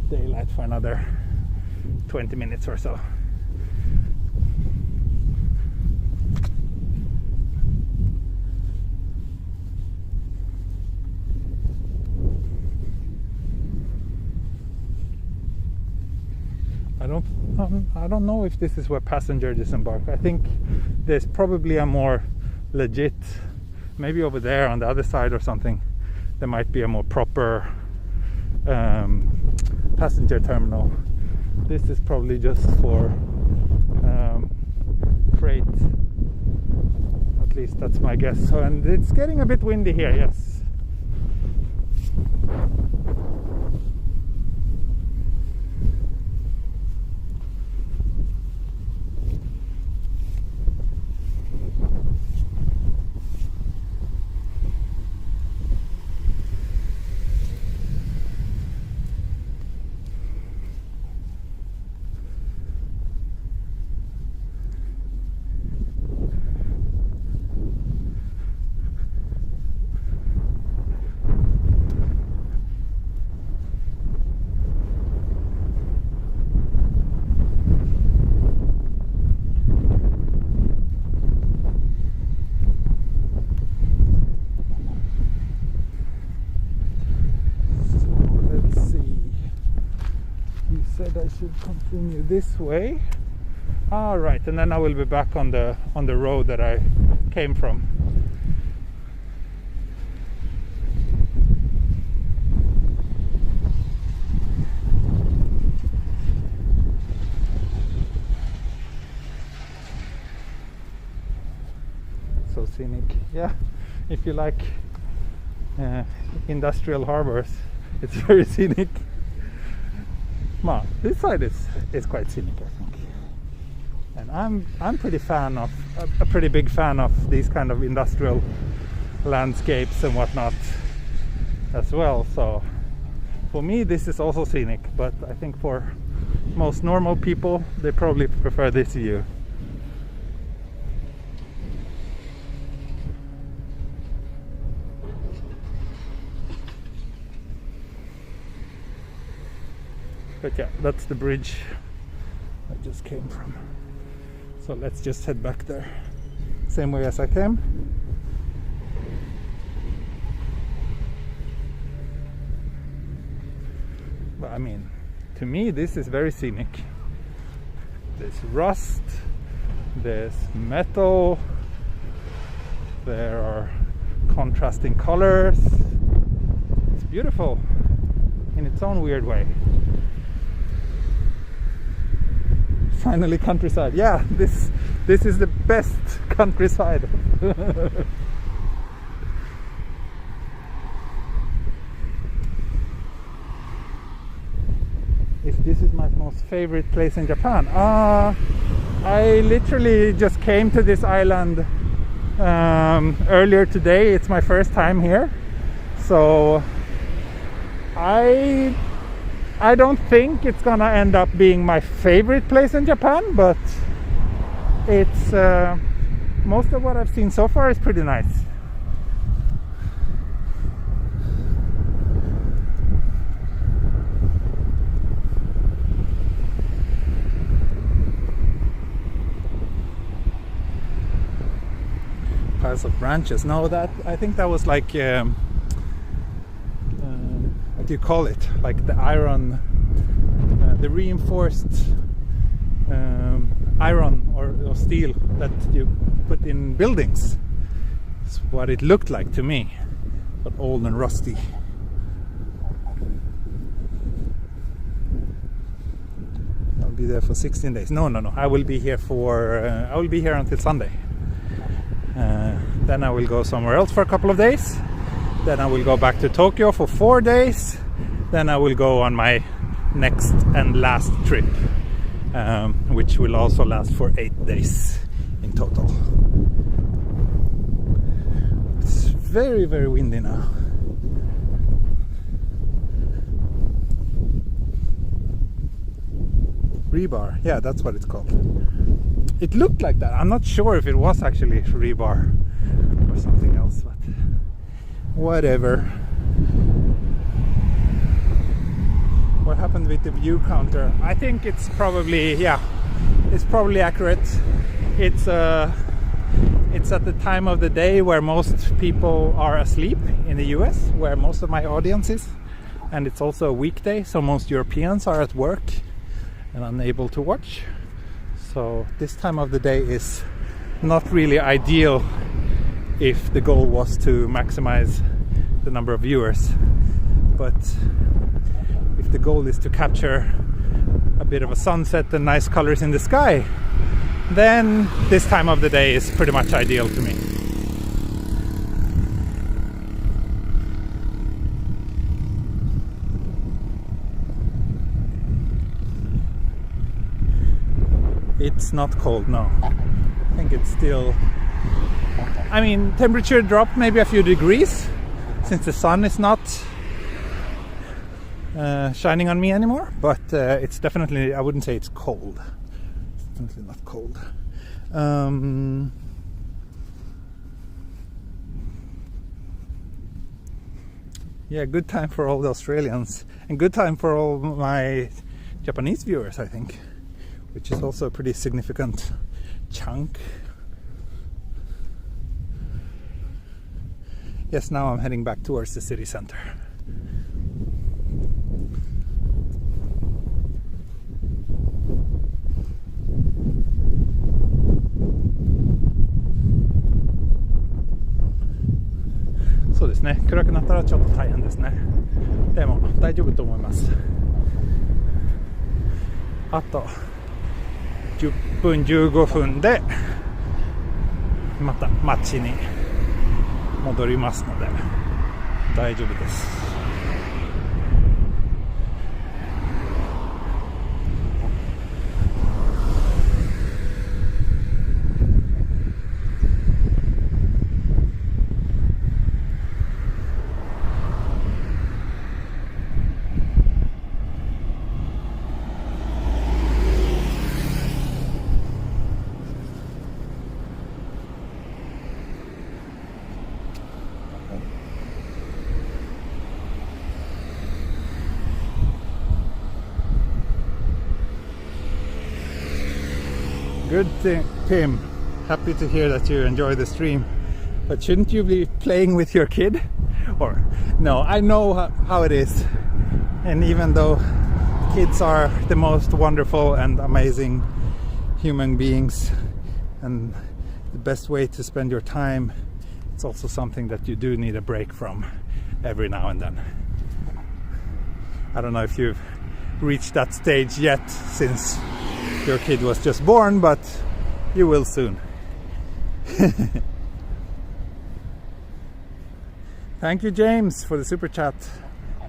daylight for another 20 minutes or so. I don't know if this is where passengers disembark. I think there's probably a more legit, maybe over there on the other side or something, there might be a more proper passenger terminal. This is probably just for freight. At least that's my guess. So, and it's getting a bit windy here, yes. I should continue this way. All right, and then I will be back on the road that I came from. So scenic. Yeah, if you like industrial harbors, it's very scenic. Well, this side is quite scenic, I think, and I'm pretty big fan of these kind of industrial landscapes and whatnot as well. So for me, this is also scenic, but I think for most normal people, they probably prefer this view. But yeah, that's the bridge I just came from. So let's just head back there. Same way as I came. But I mean, to me this is very scenic. There's rust, there's metal, there are contrasting colors. It's beautiful in its own weird way. Finally, countryside. Yeah, this is the best countryside. If this is my most favorite place in Japan, I literally just came to this island earlier today. It's my first time here, so I don't think it's gonna end up being my favorite place in Japan, but it's most of what I've seen so far is pretty nice. Piles of branches. No, that I think that was like what do you call it? Like the iron, the reinforced iron or steel that you put in buildings. It's what it looked like to me, but old and rusty. I'll be there for 16 days. No. I will be here until Sunday. Then I will go somewhere else for a couple of days. Then I will go back to Tokyo for 4 days. Then I will go on my next and last trip, which will also last for 8 days in total. It's very, very windy now. rebar. Yeah, that's what it's called. It looked like that. I'm not sure if it was actually rebar or something else, but whatever. What happened with the view counter? I think it's probably, yeah, it's probably accurate. It's at the time of the day where most people are asleep in the US, where most of my audience is, and it's also a weekday, so most Europeans are at work and unable to watch. So this time of the day is not really ideal if the goal was to maximize the number of viewers. But if the goal is to capture a bit of a sunset and nice colors in the sky, then this time of the day is pretty much ideal to me. It's not cold, no. I think it's still... I mean, temperature dropped maybe a few degrees since the sun is not shining on me anymore, but it's definitely, I wouldn't say it's cold. It's definitely not cold. Yeah, good time for all the Australians and good time for all my Japanese viewers, I think, which is also a pretty significant chunk. Yes, now I'm heading back towards the city center.そうですね、暗くなったらちょっと大変ですね。でも大丈夫と思います。あと10分15分でまた街に戻りますので大丈夫です。Good thing, Tim. Happy to hear that you enjoy the stream. But shouldn't you be playing with your kid? Or no, I know how it is. And even though kids are the most wonderful and amazing human beings and the best way to spend your time, it's also something that you do need a break from every now and then. I don't know if you've reached that stage yet since your kid was just born, but you will soon. Thank you, James, for the super chat.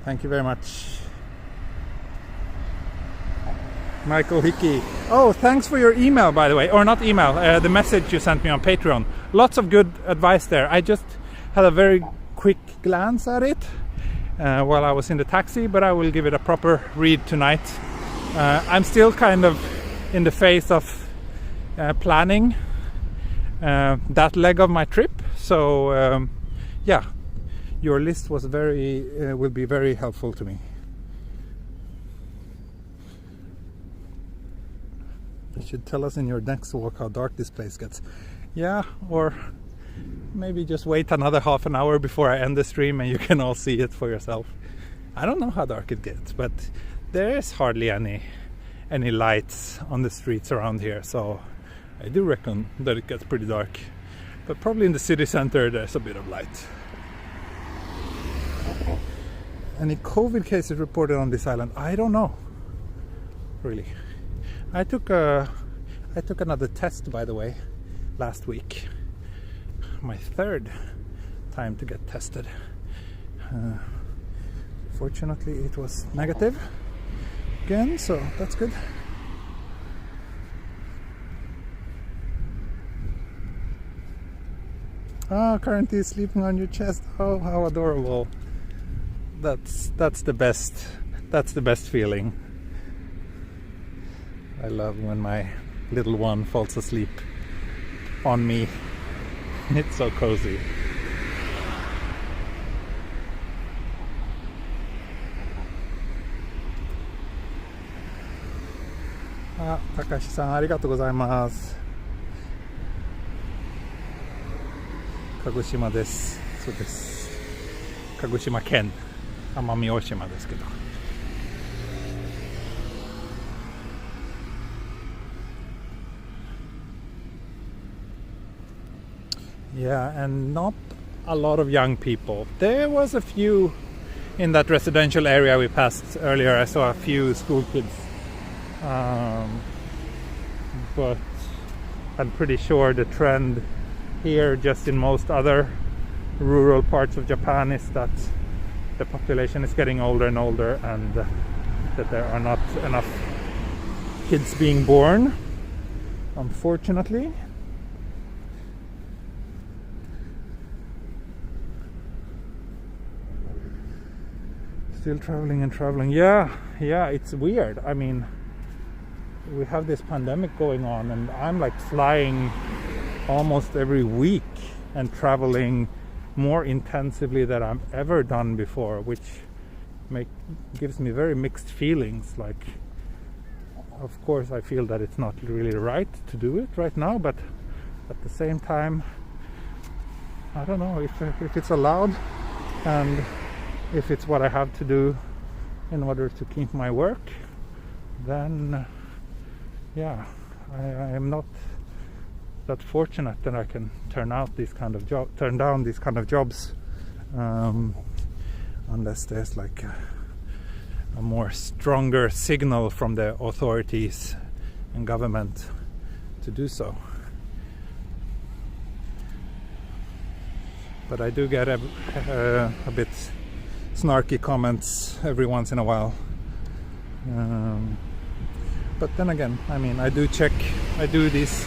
Thank you very much. Michael Hickey. Oh, thanks for your email, by the way. Or not email, the message you sent me on Patreon. Lots of good advice there. I just had a very quick glance at it while I was in the taxi, but I will give it a proper read tonight. I'm still kind of in the phase of planning that leg of my trip, so yeah, your list was will be very helpful to me. You should tell us in your next walk how dark this place gets. Yeah, or maybe just wait another half an hour before I end the stream and you can all see it for yourself. I don't know how dark it gets, but there's hardly any lights on the streets around here, so I do reckon that it gets pretty dark. But probably in the city center there's a bit of light. Any COVID cases reported on this island? I don't know, really. I took another test, by the way, last week. My third time to get tested. Fortunately it was negative again, so that's good. Currently sleeping on your chest. Oh, how adorable. That's the best feeling. I love when my little one falls asleep on me. It's so cozy. Takashi-san, ありがとうございます。鹿児島です。そうです。鹿児島県奄美大島ですけど。Yeah, and not a lot of young people. There was a few in that residential area we passed earlier. I saw a few school kids. But I'm pretty sure the trend here, just in most other rural parts of Japan, is that the population is getting older and older, and that there are not enough kids being born, unfortunately. Still traveling and traveling. Yeah, it's weird. I mean, we have this pandemic going on, and I'm like flying almost every week and traveling more intensively than I've ever done before, which gives me very mixed feelings. Like, of course I feel that it's not really right to do it right now, but at the same time, I don't know if it's allowed, and if it's what I have to do in order to keep my work, then yeah, I am not that fortunate that I can turn down these kind of jobs, unless there's like a more stronger signal from the authorities and government to do so. But I do get a bit snarky comments every once in a while. But then again, I mean, I do these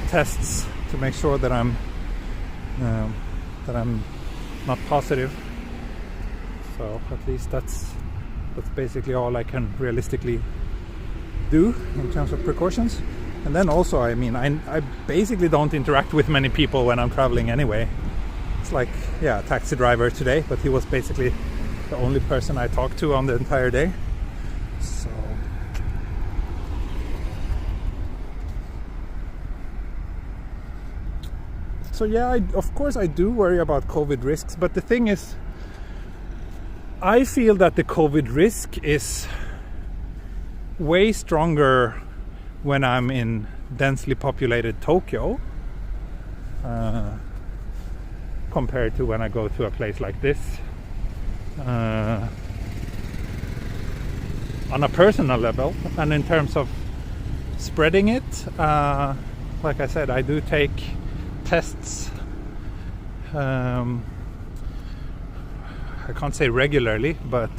tests to make sure that I'm not positive. So at least that's basically all I can realistically do in terms of precautions. And then also, I mean, I basically don't interact with many people when I'm traveling anyway. It's like, yeah, a taxi driver today, but he was basically the only person I talked to on the entire day. So yeah, of course I do worry about COVID risks, but the thing is, I feel that the COVID risk is way stronger when I'm in densely populated Tokyo compared to when I go to a place like this. On a personal level, and in terms of spreading it, like I said, I do take tests. I can't say regularly, but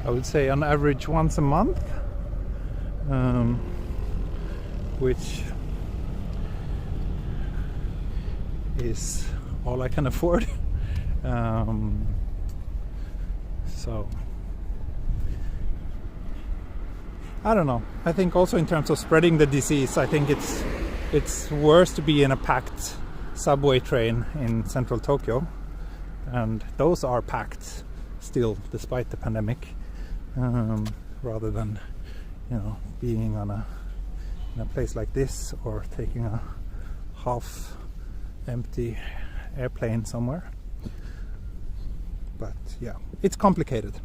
I would say on average once a month, which is all I can afford. So I don't know. I think also in terms of spreading the disease, I think it's worse to be in a packed subway train in central Tokyo, and those are packed still despite the pandemic, rather than, you know, being in a place like this or taking a half empty airplane somewhere. But yeah, it's complicated.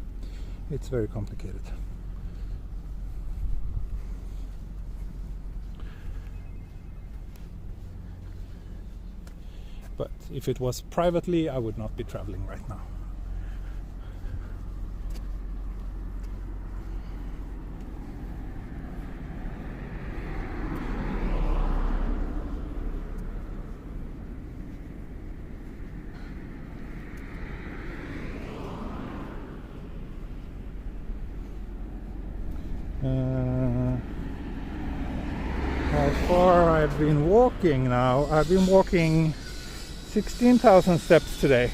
It's very complicated. But if it was privately, I would not be traveling right now. How far I've been walking now? I've been walking 16,000 steps today.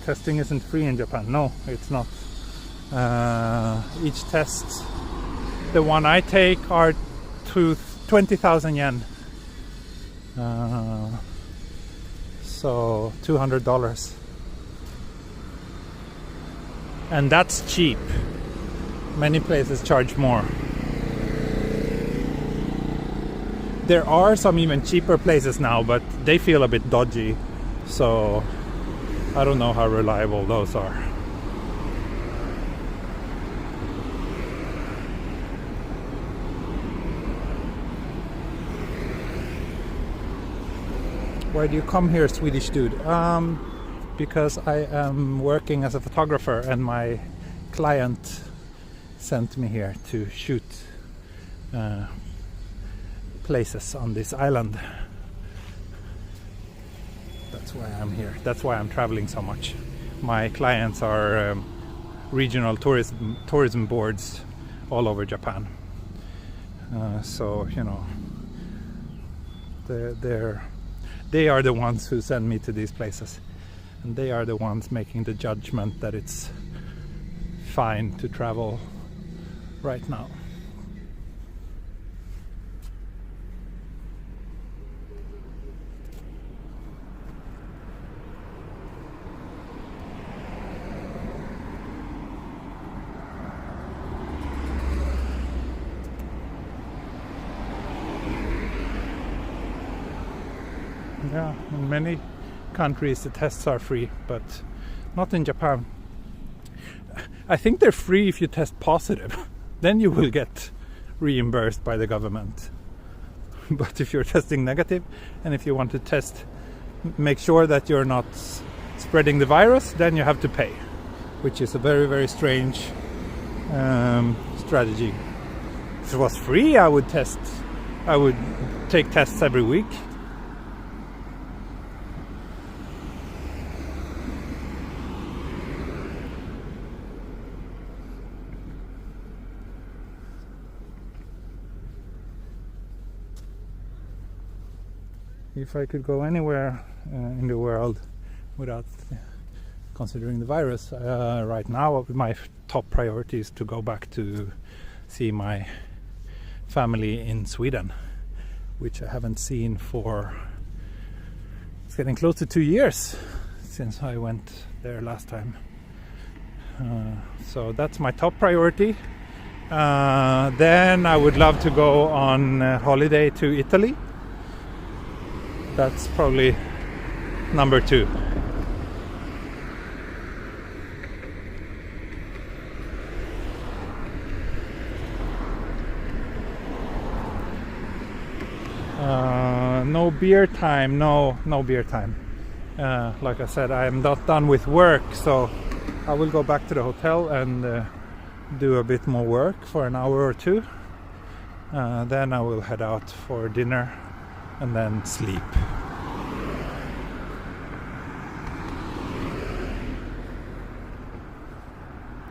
testing isn't free in Japan. No, it's not. Each test, the one I take, are to 20,000 yen. So $200. And that's cheap. Many places charge more. There are some even cheaper places now, but they feel a bit dodgy. So I don't know how reliable those are. Why do you come here, Swedish dude? Because I am working as a photographer and my client sent me here to shoot places on this island. That's why I'm here. That's why I'm traveling so much. My clients are regional tourism boards all over Japan. So, you know, they are the ones who send me to these places. And they are the ones making the judgment that it's fine to travel right now. Yeah, in many countries the tests are free, but not in Japan. I think they're free if you test positive. Then you will get reimbursed by the government. But if you're testing negative, and if you want to test, make sure that you're not spreading the virus, then you have to pay, which is a very, very strange strategy. If it was free, I would take tests every week. If I could go anywhere in the world without considering the virus, right now my top priority is to go back to see my family in Sweden, which I haven't seen for, it's getting close to 2 years since I went there last time. So that's my top priority. Then I would love to go on holiday to Italy. That's probably number 2. No beer time. No beer time. Like I said, I am not done with work, so I will go back to the hotel and do a bit more work for an hour or 2. Then I will head out for dinner and then sleep.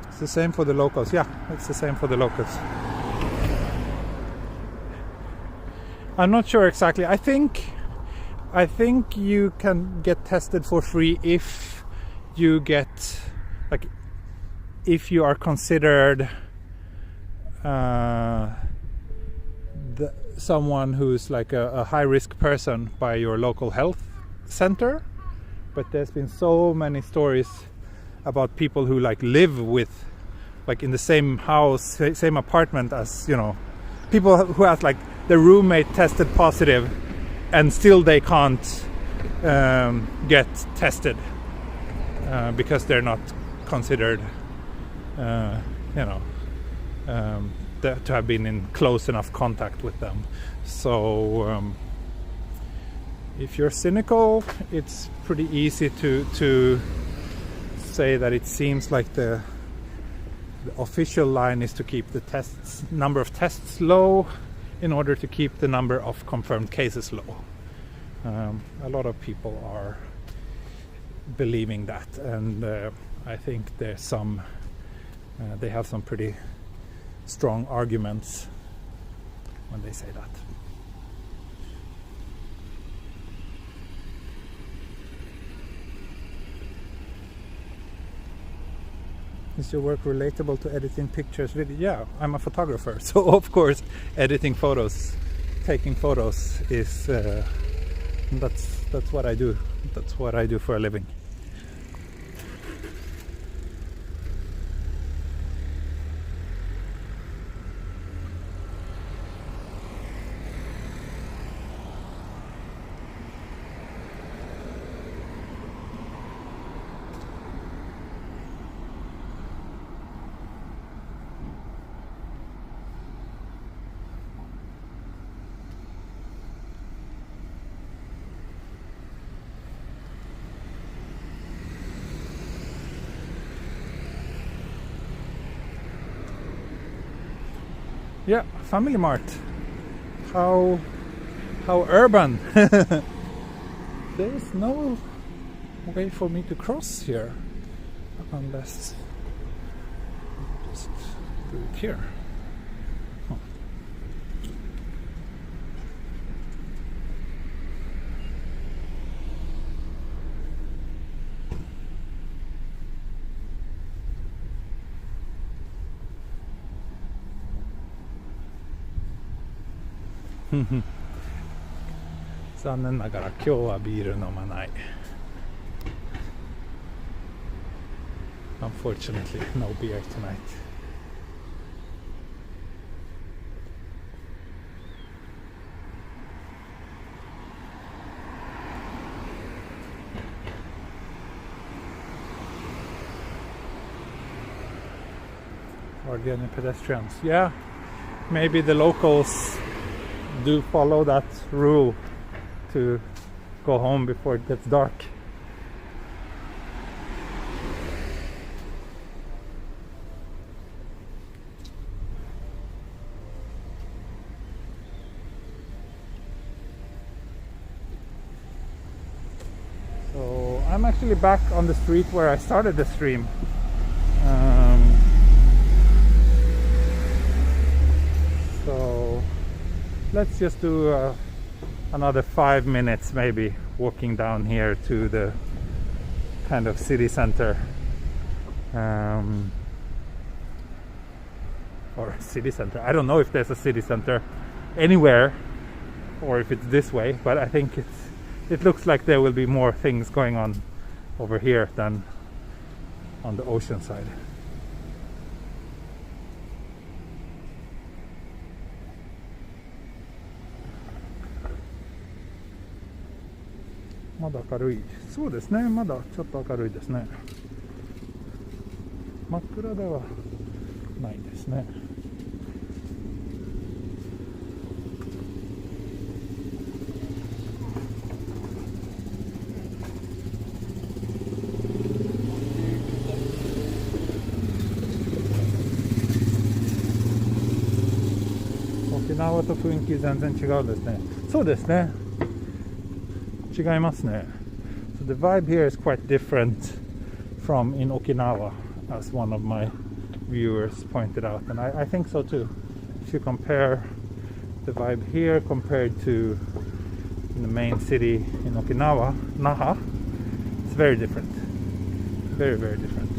It's the same for the locals. Yeah, it's the same for the locals. I'm not sure exactly. I think you can get tested for free if you get, like, if you are considered someone who's like a high-risk person by your local health center. But there's been so many stories about people who like live with, like, in the same house, same apartment as, you know, people who have like the roommate tested positive and still they can't get tested because they're not considered to have been in close enough contact with them. So if you're cynical, it's pretty easy to say that it seems like the official line is to keep the number of tests low in order to keep the number of confirmed cases low. A lot of people are believing that, and I think there's some they have some pretty strong arguments when they say that. Is your work relatable to editing pictures? Yeah, I'm a photographer, so of course editing photos, taking photos is that's what I do. That's what I do for a living. Yeah, Family Mart. How urban. There is no way for me to cross here unless I just do it here. Huh. Unfortunately, no beer tonight. Are there any pedestrians? Yeah, maybe the locals do follow that rule to go home before it gets dark. So I'm actually back on the street where I started the stream. So let's just do another 5 minutes maybe walking down here to the kind of city center, or city center. I don't know if there's a city center anywhere or if it's this way, but I think it looks like there will be more things going on over here than on the ocean side.まだ明るい。そうですね、まだちょっと明るいですね。真っ暗ではないですね。沖縄と雰囲気全然違うですね。そうですね。違いますね。So the vibe here is quite different from in Okinawa, as one of my viewers pointed out, and I think so too. If you compare the vibe here compared to in the main city in Okinawa, Naha, it's very different. Very, very different.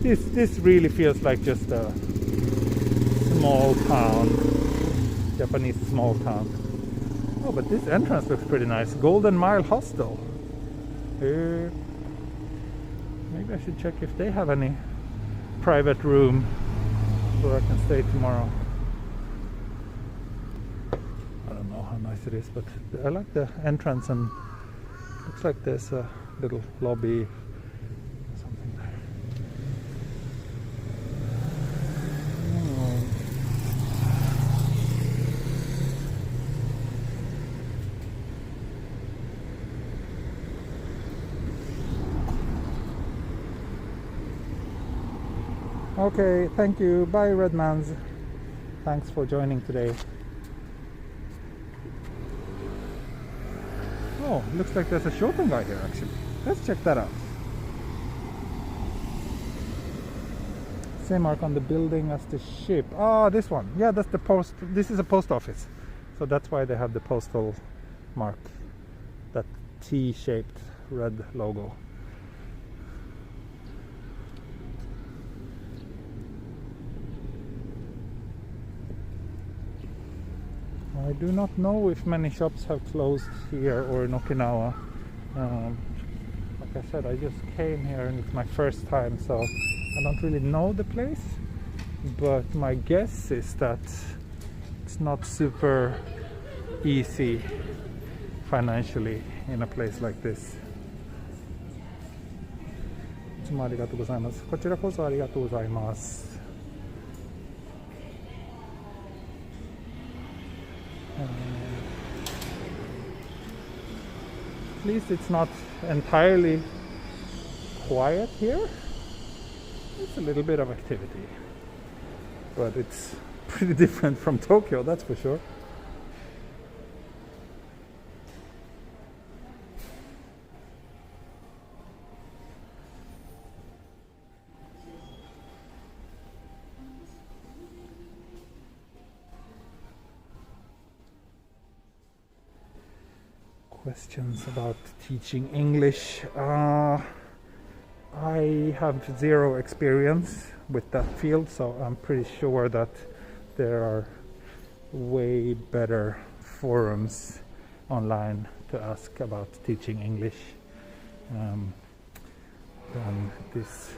This really feels like just a small town, Japanese small town. Oh, but this entrance looks pretty nice. Golden Mile Hostel. Maybe I should check if they have any private room where I can stay tomorrow. I don't know how nice it is, but I like the entrance, and looks like there's a little lobby or something there. Okay, thank you. Bye, Redmans. Thanks for joining today. Oh, looks like there's a shopping guy here actually. Let's check that out. Same mark on the building as the ship. Ah, this one. Yeah, that's the post. This is a post office. So that's why they have the postal mark. That T-shaped red logo. I do not know if many shops have closed here or in Okinawa. Like I said, I just came here and it's my first time, so I don't really know the place, but my guess is that it's not super easy financially in a place like this. いつもありがとうございます。こちらこそありがとうございます。At least it's not entirely quiet here. It's a little bit of activity, but it's pretty different from Tokyo, that's for sure. Questions about teaching English. I have zero experience with that field, so I'm pretty sure that there are way better forums online to ask about teaching English than this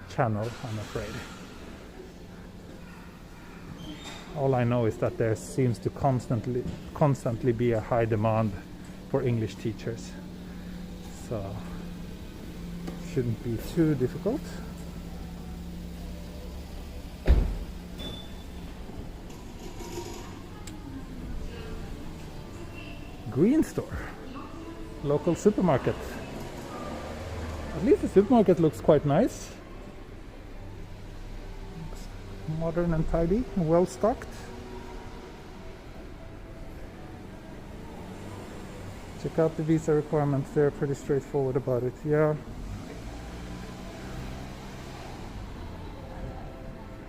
channel, I'm afraid. All I know is that there seems to constantly be a high demand for English teachers, so it shouldn't be too difficult. Green store, local supermarket. At least the supermarket looks quite nice. Looks modern and tidy, well stocked. Check out the visa requirements, they're pretty straightforward about it. Yeah.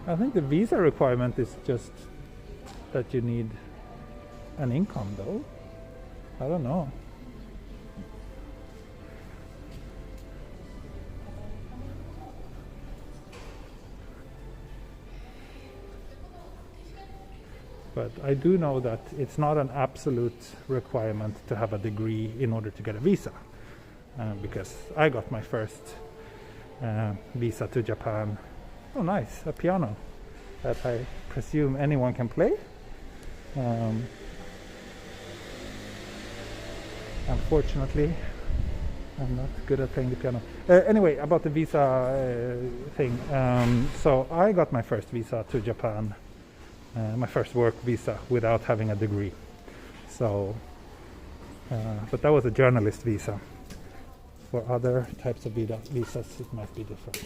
I think the visa requirement is just that you need an income, though. I don't know. But I do know that it's not an absolute requirement to have a degree in order to get a visa, because I got my first visa to Japan. Oh nice, a piano that I presume anyone can play. Unfortunately, I'm not good at playing the piano. Anyway, about the visa thing. So I got my first visa to Japan, my first work visa, without having a degree. So, but that was a journalist visa. For other types of visas, it might be different.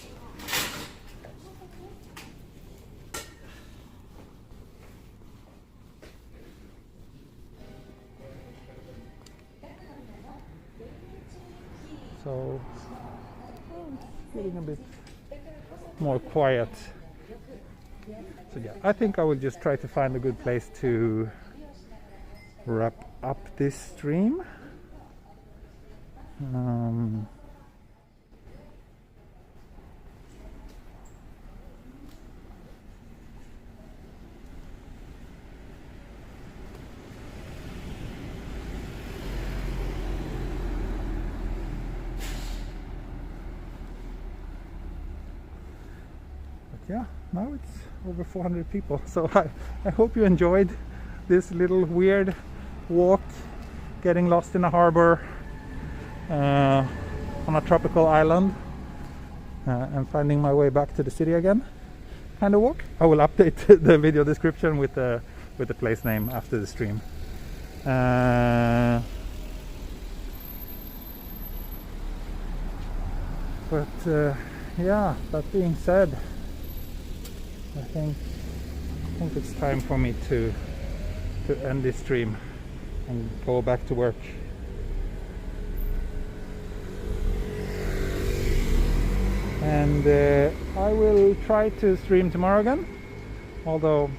So, it's getting a bit more quiet. So yeah, I think I will just try to find a good place to wrap up this stream. Yeah, now it's over 400 people, so I hope you enjoyed this little weird walk, getting lost in a harbor on a tropical island and finding my way back to the city again kind of walk. I will update the video description with the place name after the stream. But yeah, that being said, I think it's time for me to end this stream and go back to work. And I will try to stream tomorrow again, although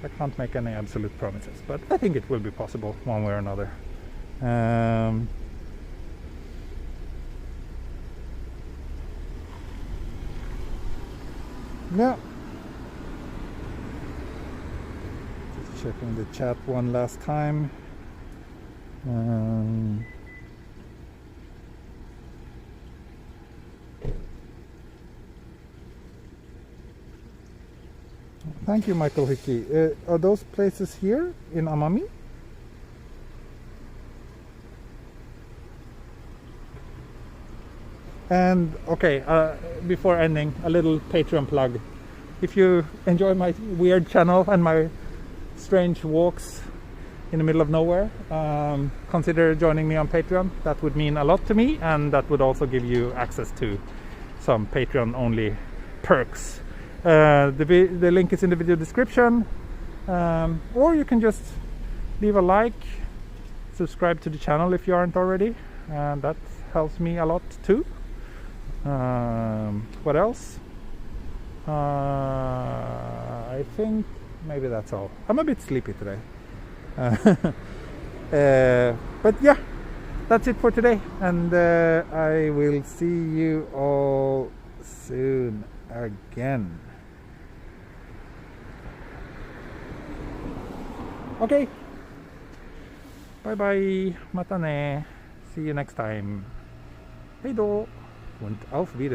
I can't make any absolute promises, but I think it will be possible one way or another. Yeah. Checking the chat one last time. Thank you, Michael Hickey. Are those places here in Amami? And okay, before ending, a little Patreon plug. If you enjoy my weird channel and my strange walks in the middle of nowhere, consider joining me on Patreon. That would mean a lot to me, and that would also give you access to some Patreon only perks. The link is in the video description, or you can just leave a like, subscribe to the channel if you aren't already, and that helps me a lot too. What else? I think maybe that's all. I'm a bit sleepy today. But yeah, that's it for today, and I will see you all soon again. Okay, bye bye, mata ne, see you next time. Hey do, und auf Wiedersehen.